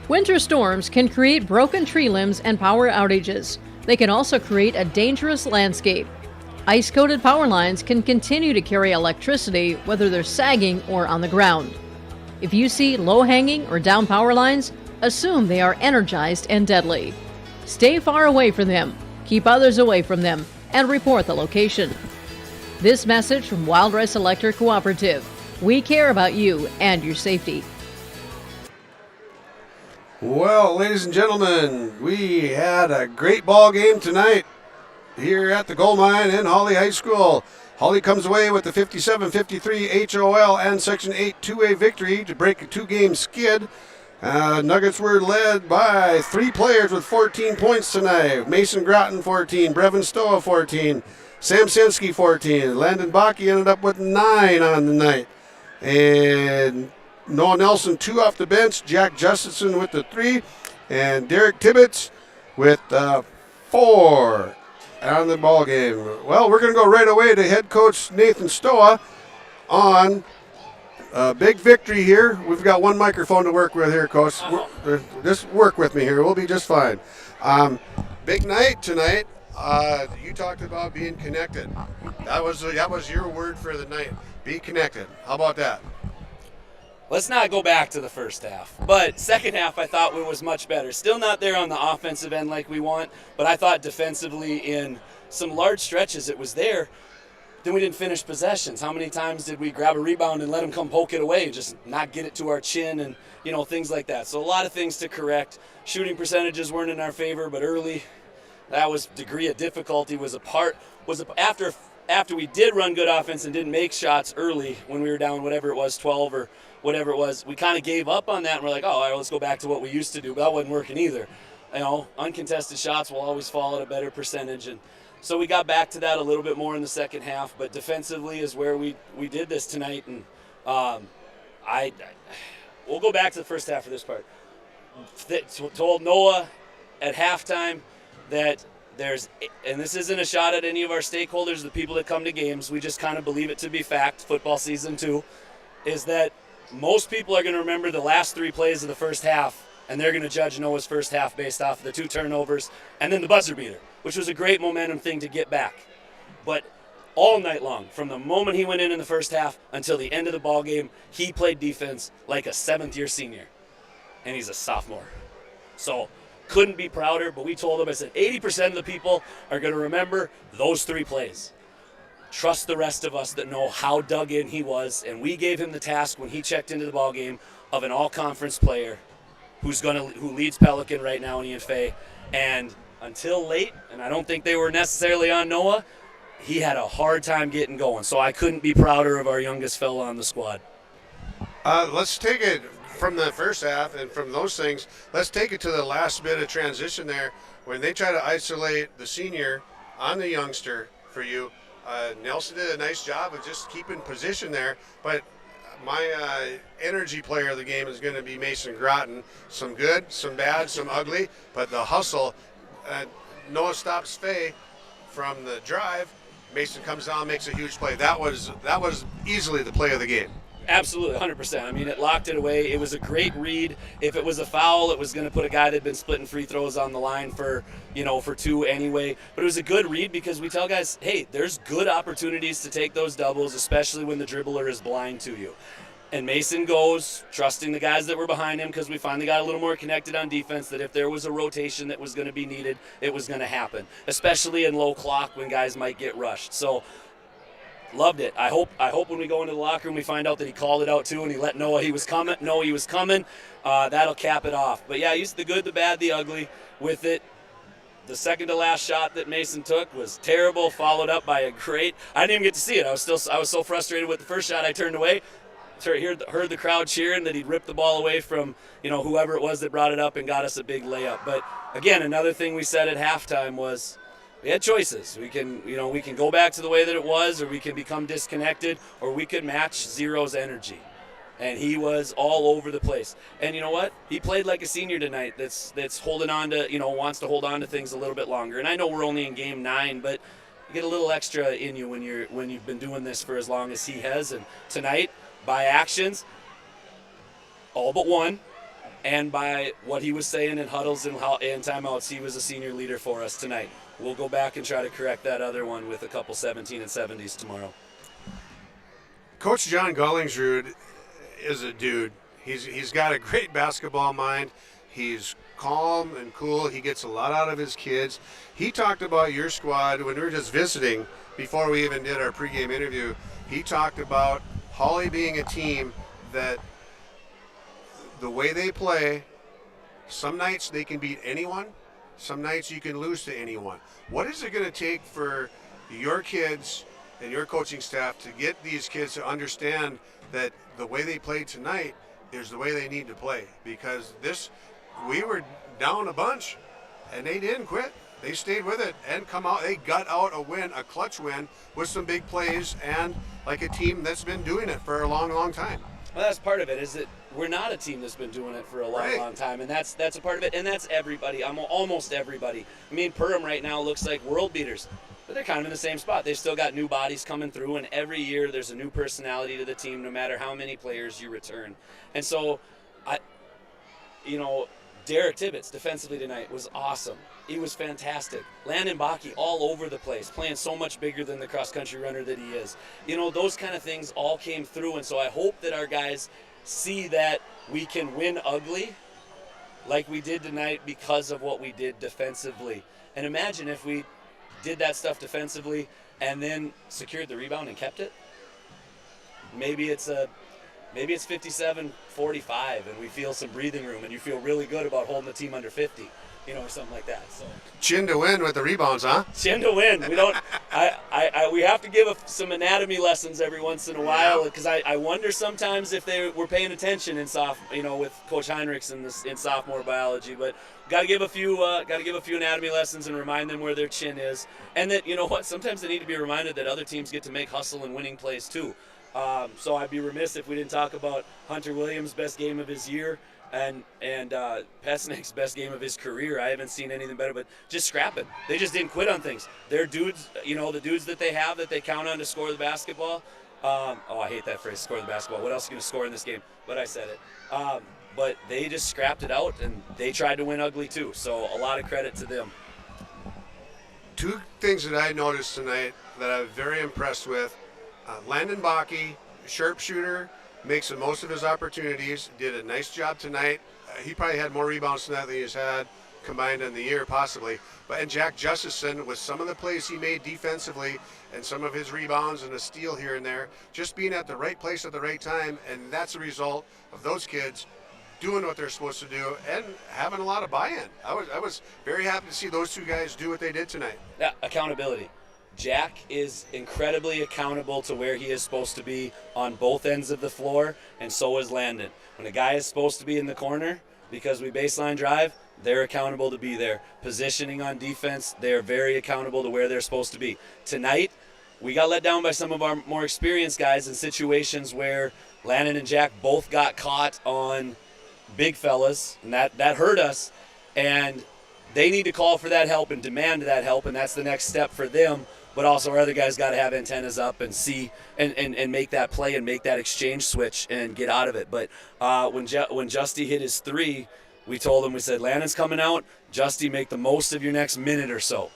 [SPEAKER 5] Winter storms can create broken tree limbs and power outages. They can also create a dangerous landscape. Ice-coated power lines can continue to carry electricity whether they're sagging or on the ground. If you see low-hanging or down power lines, assume they are energized and deadly. Stay far away from them, keep others away from them, and report the location. This message from Wild Rice Electric Cooperative. We care about you and your safety.
[SPEAKER 1] Well, ladies and gentlemen, we had a great ball game tonight here at the Gold Mine in Hawley High School. Hawley comes away with the 57-53 HOL and Section 8 2A victory to break a two-game skid. Nuggets were led by 3 players with 14 points tonight. Mason Groton, 14. Brevin Stoa, 14. Sam Sinski, 14. Landon Bakke ended up with 9 on the night. And Noah Nelson, 2 off the bench. Jack Justison with the 3. And Derek Tibbetts with 4 on the ball game. Well, we're going to go right away to head coach Nathan Stoa on a big victory here. We've got one microphone to work with here, Coach. Just work with me here. We'll be just fine. Big night tonight. You talked about being connected. That was your word for the night. Be connected. How about that?
[SPEAKER 6] Let's not go back to the first half. But second half, I thought was much better. Still not there on the offensive end like we want, but I thought defensively in some large stretches it was there. Then we didn't finish possessions. How many times did we grab a rebound and let them come poke it away, just not get it to our chin and, things like that. So a lot of things to correct. Shooting percentages weren't in our favor, but early, that was degree of difficulty after we did run good offense and didn't make shots early when we were down whatever it was, 12 or whatever it was, we kind of gave up on that and we're like, all right, let's go back to what we used to do. But that wasn't working either. Uncontested shots will always fall at a better percentage. And so we got back to that a little bit more in the second half, but defensively is where we did this tonight. And we'll go back to the first half for this part. Told Noah at halftime that and this isn't a shot at any of our stakeholders, the people that come to games, we just kind of believe it to be fact, football season too, is that most people are going to remember the last 3 plays of the first half, and they're going to judge Noah's first half based off of the 2 turnovers and then the buzzer beater, which was a great momentum thing to get back. But all night long, from the moment he went in the first half until the end of the ball game, he played defense like a 7th-year senior, and he's a sophomore. So couldn't be prouder, but we told him, I said, 80% of the people are going to remember those 3 plays. Trust the rest of us that know how dug in he was, and we gave him the task when he checked into the ball game of an all-conference player who leads Pelican right now in EFA. And until late, and I don't think they were necessarily on Noah, he had a hard time getting going. So I couldn't be prouder of our youngest fella on the squad.
[SPEAKER 1] Let's take it from the first half and from those things, let's take it to the last bit of transition there when they try to isolate the senior on the youngster for you. Nelson did a nice job of just keeping position there, but my energy player of the game is going to be Mason Groton. Some good, some bad, some ugly, but the hustle. Noah stops Faye from the drive. Mason comes down, makes a huge play. That was easily the play of the game.
[SPEAKER 6] Absolutely, 100%. I mean, it locked it away. It was a great read. If it was a foul, it was going to put a guy that had been splitting free throws on the line for 2 anyway. But it was a good read because we tell guys, hey, there's good opportunities to take those doubles, especially when the dribbler is blind to you. And Mason goes, trusting the guys that were behind him because we finally got a little more connected on defense, that if there was a rotation that was going to be needed, it was going to happen, especially in low clock when guys might get rushed. So loved it. I hope when we go into the locker room we find out that he called it out too and he let Noah he was coming. That'll cap it off. But yeah, used the good, the bad, the ugly with it. The second to last shot that Mason took was terrible, followed up by a great. I didn't even get to see it. I was so frustrated with the first shot I turned away. Heard the crowd cheering that he'd ripped the ball away from whoever it was that brought it up and got us a big layup. But again, another thing we said at halftime was, we had choices. We can go back to the way that it was, or we can become disconnected, or we could match Zero's energy. And he was all over the place. And you know what? He played like a senior tonight that's holding on to, wants to hold on to things a little bit longer. And I know we're only in game 9, but you get a little extra in you when you've been doing this for as long as he has. And tonight, by actions, all but one, and by what he was saying in huddles and timeouts, he was a senior leader for us tonight. We'll go back and try to correct that other one with a couple 17 and 70s tomorrow.
[SPEAKER 1] Coach John Gollingsrud is a dude. He's got a great basketball mind. He's calm and cool. He gets a lot out of his kids. He talked about your squad when we were just visiting before we even did our pregame interview. He talked about Hawley being a team that the way they play, some nights they can beat anyone, some nights you can lose to anyone. What is it going to take for your kids and your coaching staff to get these kids to understand that the way they played tonight is the way they need to play? Because we were down a bunch and they didn't quit. They stayed with it and they got out a win, a clutch win with some big plays, and like a team that's been doing it for a long, long time.
[SPEAKER 6] Well, that's part of it, is that we're not a team that's been doing it for a long, long time, and that's a part of it, and that's everybody. Almost everybody. I mean, Perham right now looks like world beaters, but they're kind of in the same spot. They've still got new bodies coming through, and every year there's a new personality to the team, no matter how many players you return. And so, Derek Tibbetts defensively tonight was awesome. He was fantastic. Landon Bakke all over the place, playing so much bigger than the cross-country runner that he is. Those kind of things all came through, and so I hope that our guys see that we can win ugly like we did tonight because of what we did defensively. And imagine if we did that stuff defensively and then secured the rebound and kept it. Maybe it's 57-45 and we feel some breathing room and you feel really good about holding the team under 50, or something like that. So
[SPEAKER 1] chin to win with the rebounds, huh?
[SPEAKER 6] Chin to win. We don't. We have to give some anatomy lessons every once in a while, because I wonder sometimes if they were paying attention in with Coach Heinrichs in sophomore biology. But got to give a few anatomy lessons and remind them where their chin is, and that sometimes they need to be reminded that other teams get to make hustle and winning plays too. So I'd be remiss if we didn't talk about Hunter Williams' best game of his year and Pesnick's best game of his career. I haven't seen anything better, but just scrapping. They just didn't quit on things. They're dudes, the dudes that they have that they count on to score the basketball. I hate that phrase, score the basketball. What else are you going to score in this game? But I said it. But they just scrapped it out, and they tried to win ugly too. So a lot of credit to them.
[SPEAKER 1] Two things that I noticed tonight that I'm very impressed with. Landon Bakke, sharpshooter, makes the most of his opportunities, did a nice job tonight. He probably had more rebounds tonight than he's had combined in the year, possibly. And Jack Justison, with some of the plays he made defensively and some of his rebounds and a steal here and there, just being at the right place at the right time, and that's a result of those kids doing what they're supposed to do and having a lot of buy-in. I was very happy to see those two guys do what they did tonight.
[SPEAKER 6] Yeah, accountability. Jack is incredibly accountable to where he is supposed to be on both ends of the floor, and so is Landon. When a guy is supposed to be in the corner because we baseline drive, they're accountable to be there. Positioning on defense, they're very accountable to where they're supposed to be. Tonight, we got let down by some of our more experienced guys in situations where Landon and Jack both got caught on big fellas, and that hurt us, and they need to call for that help and demand that help, and that's the next step for them. But also our other guys got to have antennas up and see and make that play and make that exchange switch and get out of it. But when Justy hit his three, we told him, we said, Landon's coming out. Justy, make the most of your next minute or so.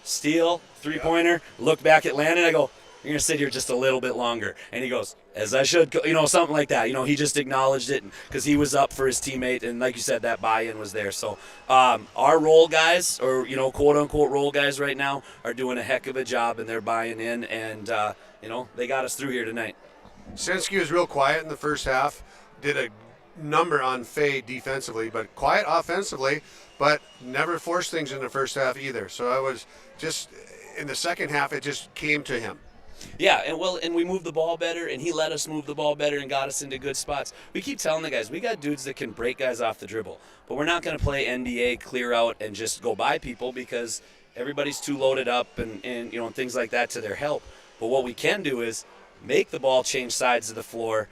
[SPEAKER 6] Steal, three-pointer, look back at Landon. I go, you're going to sit here just a little bit longer. And he goes, as I should, something like that. He just acknowledged it because he was up for his teammate. And like you said, that buy-in was there. So our role guys, or, quote-unquote role guys right now, are doing a heck of a job, and they're buying in. And, they got us through here tonight.
[SPEAKER 1] Sensky was real quiet in the first half, did a number on Faye defensively, but quiet offensively, but never forced things in the first half either. So I was just, in the second half, it just came to him.
[SPEAKER 6] Yeah, and we moved the ball better, and he let us move the ball better and got us into good spots. We keep telling the guys, we got dudes that can break guys off the dribble, but we're not going to play NBA clear out and just go by people because everybody's too loaded up and things like that to their help. But what we can do is make the ball change sides of the floor,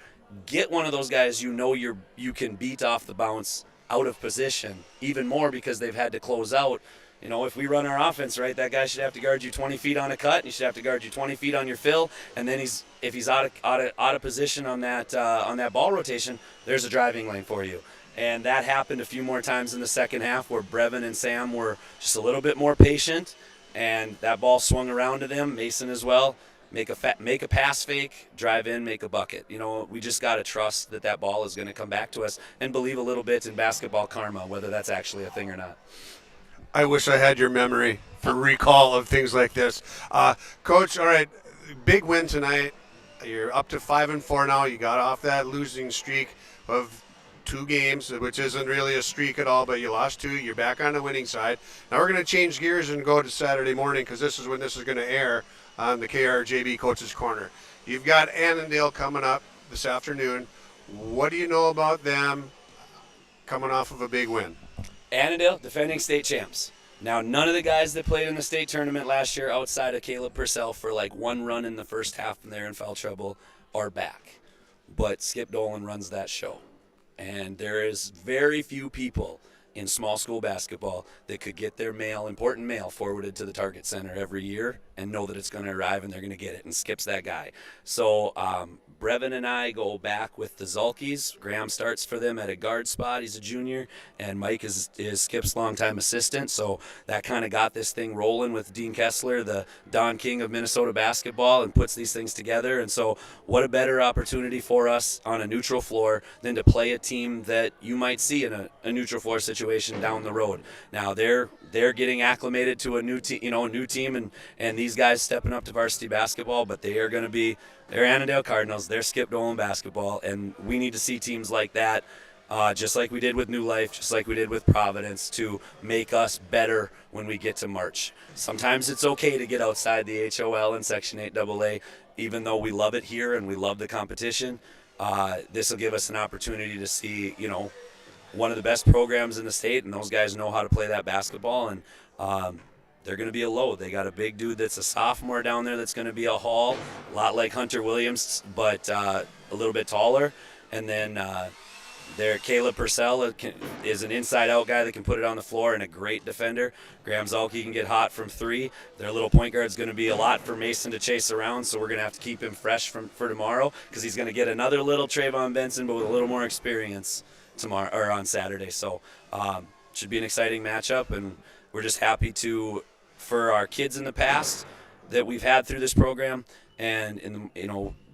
[SPEAKER 6] get one of those guys you can beat off the bounce out of position even more because they've had to close out. If we run our offense right, that guy should have to guard you 20 feet on a cut, and he should have to guard you 20 feet on your fill. And then if he's out of position on that ball rotation, there's a driving lane for you. And that happened a few more times in the second half where Brevin and Sam were just a little bit more patient, and that ball swung around to them, Mason as well. Make a pass fake, drive in, make a bucket. We just got to trust that ball is going to come back to us and believe a little bit in basketball karma, whether that's actually a thing or not.
[SPEAKER 1] I wish I had your memory for recall of things like this. Coach, all right, big win tonight. You're up to 5-4 now. You got off that losing streak of 2 games, which isn't really a streak at all, but you lost 2. You're back on the winning side. Now we're going to change gears and go to Saturday morning because this is when this is going to air on the KRJB Coach's Corner. You've got Annandale coming up this afternoon. What do you know about them coming off of a big win?
[SPEAKER 6] Annandale, defending state champs. Now, none of the guys that played in the state tournament last year outside of Caleb Purcell for like 1 run in the first half and they're in foul trouble are back. But Skip Dolan runs that show. And there is very few people in small school basketball that could get their important mail forwarded to the Target Center every year and know that it's going to arrive and they're going to get it, and Skip's that guy. So Brevin and I go back with the Zulkies. Graham starts for them at a guard spot. He's a junior, and Mike is Skip's longtime assistant. So that kind of got this thing rolling with Dean Kessler, the Don King of Minnesota basketball, and puts these things together. And so what a better opportunity for us on a neutral floor than to play a team that you might see in a neutral floor situation down the road. Now they're getting acclimated to a new team, and these guys stepping up to varsity basketball, but they're Annandale Cardinals. They're Skip Dolan basketball, and we need to see teams like that, just like we did with New Life, just like we did with Providence, to make us better when we get to March. Sometimes it's okay to get outside the HOL and Section 8 AA, even though we love it here and we love the competition. This will give us an opportunity to see, one of the best programs in the state, and those guys know how to play that basketball, and they're going to be a load. They got a big dude that's a sophomore down there that's going to be a haul, a lot like Hunter Williams, but a little bit taller. And then Caleb Purcell is an inside-out guy that can put it on the floor and a great defender. Graham Zulke can get hot from 3. Their little point guard is going to be a lot for Mason to chase around, so we're going to have to keep him fresh for tomorrow because he's going to get another little Trayvon Benson, but with a little more experience tomorrow or on Saturday. So should be an exciting matchup, and we're just happy for our kids in the past that we've had through this program and in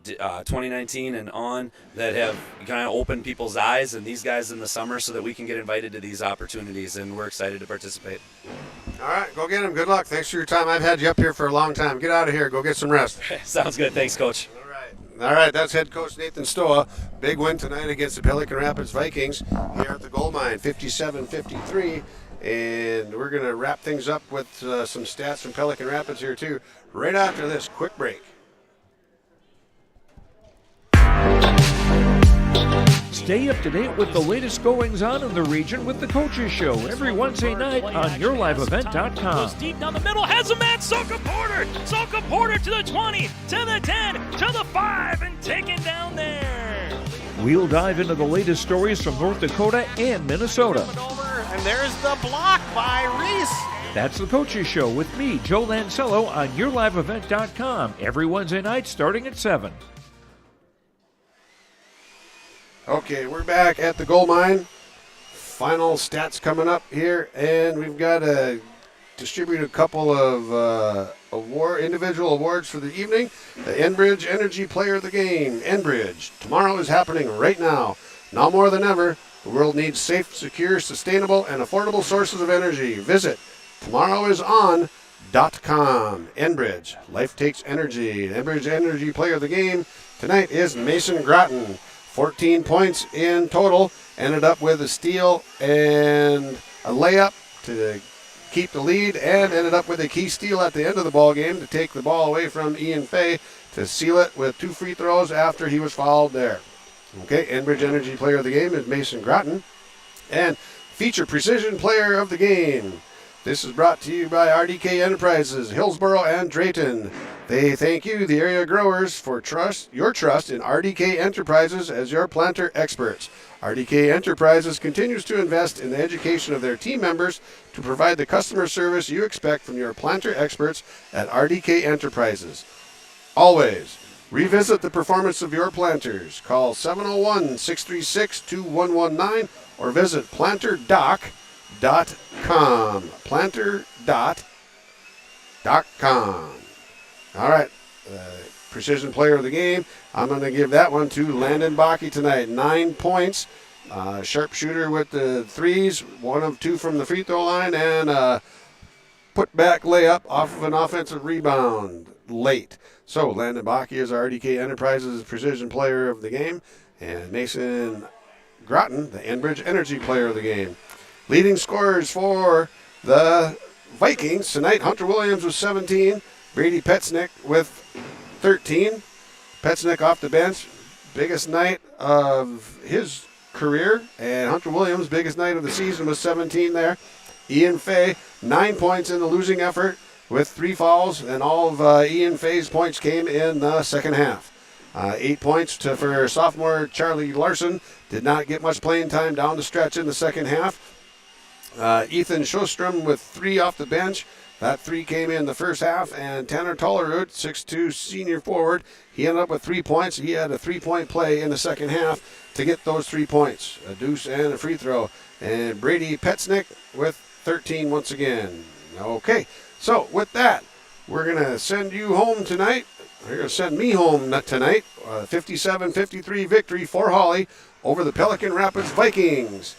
[SPEAKER 6] 2019 and on that have kind of opened people's eyes, and these guys in the summer, so that we can get invited to these opportunities, and we're excited to participate.
[SPEAKER 1] All right, go get them. Good luck. Thanks for your time. I've had you up here for a long time. Get out of here. Go get some rest.
[SPEAKER 6] Sounds good. Thanks, Coach.
[SPEAKER 1] All right, that's head coach Nathan Stoa. Big win tonight against the Pelican Rapids Vikings here at the Gold Mine, 57-53. And we're going to wrap things up with some stats from Pelican Rapids here, too, right after this quick break.
[SPEAKER 3] Stay up to date with the latest goings-on in the region with the Coaches Show every Wednesday night on YourLiveEvent.com.
[SPEAKER 7] Goes deep down the middle, has a man, Soka Porter! Soka Porter to the 20, to the 10, to the 5, and taken down there.
[SPEAKER 3] We'll dive into the latest stories from North Dakota and Minnesota.
[SPEAKER 7] And there's the block by Reese.
[SPEAKER 3] That's the Coaches Show with me, Joe Lancello, on YourLiveEvent.com every Wednesday night starting at 7.
[SPEAKER 1] Okay, we're back at the Gold Mine. Final stats coming up here, and we've got to distribute a couple of individual awards for the evening. The Enbridge Energy Player of the Game. Enbridge. Tomorrow is happening right now. Now more than ever, the world needs safe, secure, sustainable, and affordable sources of energy. Visit tomorrowison.com. Enbridge. Life takes energy. The Enbridge Energy Player of the Game tonight is Mason Groton. 14 points in total. Ended up with a steal and a layup to keep the lead, and ended up with a key steal at the end of the ball game to take the ball away from Ian Fay to seal it with 2 free throws after he was fouled there. Okay, Enbridge Energy Player of the Game is Mason Groton. And Feature Precision Player of the Game. This is brought to you by RDK Enterprises, Hillsboro and Drayton. They thank you, the area growers, for your trust in RDK Enterprises as your planter experts. RDK Enterprises continues to invest in the education of their team members to provide the customer service you expect from your planter experts at RDK Enterprises. Always revisit the performance of your planters. Call 701-636-2119 or visit planterdoc.com. Planter.com. All right, precision player of the game. I'm going to give that one to Landon Bakke tonight. 9 points. Sharpshooter with the threes, 1 of 2 from the free throw line, and put back layup off of an offensive rebound late. So Landon Bakke is our RDK Enterprises precision player of the game, and Mason Groton, the Enbridge Energy player of the game. Leading scorers for the Vikings tonight, Hunter Williams with 17, Brady Petznick with 13. Petznick off the bench, biggest night of his career, and Hunter Williams' biggest night of the season was 17 there. Ian Fay, 9 points in the losing effort with 3 fouls, and all of Ian Fay's points came in the second half. 8 points for sophomore Charlie Larson. Did not get much playing time down the stretch in the second half. Ethan Sjostrom with 3 off the bench. That 3 came in the first half, and Tanner Tollerud, 6'2", senior forward, he ended up with 3 points. He had a 3-point play in the second half to get those 3 points, a deuce and a free throw. And Brady Petznick with 13 once again. Okay, so with that, we're going to send you home tonight. You're going to send me home tonight. 57-53 victory for Hawley over the Pelican Rapids Vikings.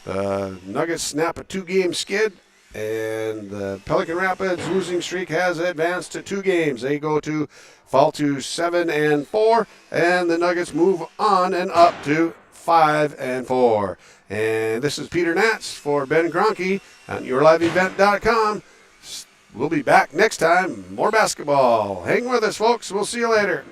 [SPEAKER 1] The Nuggets snap a 2-game skid, and the Pelican Rapids losing streak has advanced to 2 games. They fall to 7-4, and the Nuggets move on and up to 5-4. And this is Peter Natz for Ben Kroenke on YourLiveEvent.com. We'll be back next time. More basketball. Hang with us, folks. We'll see you later.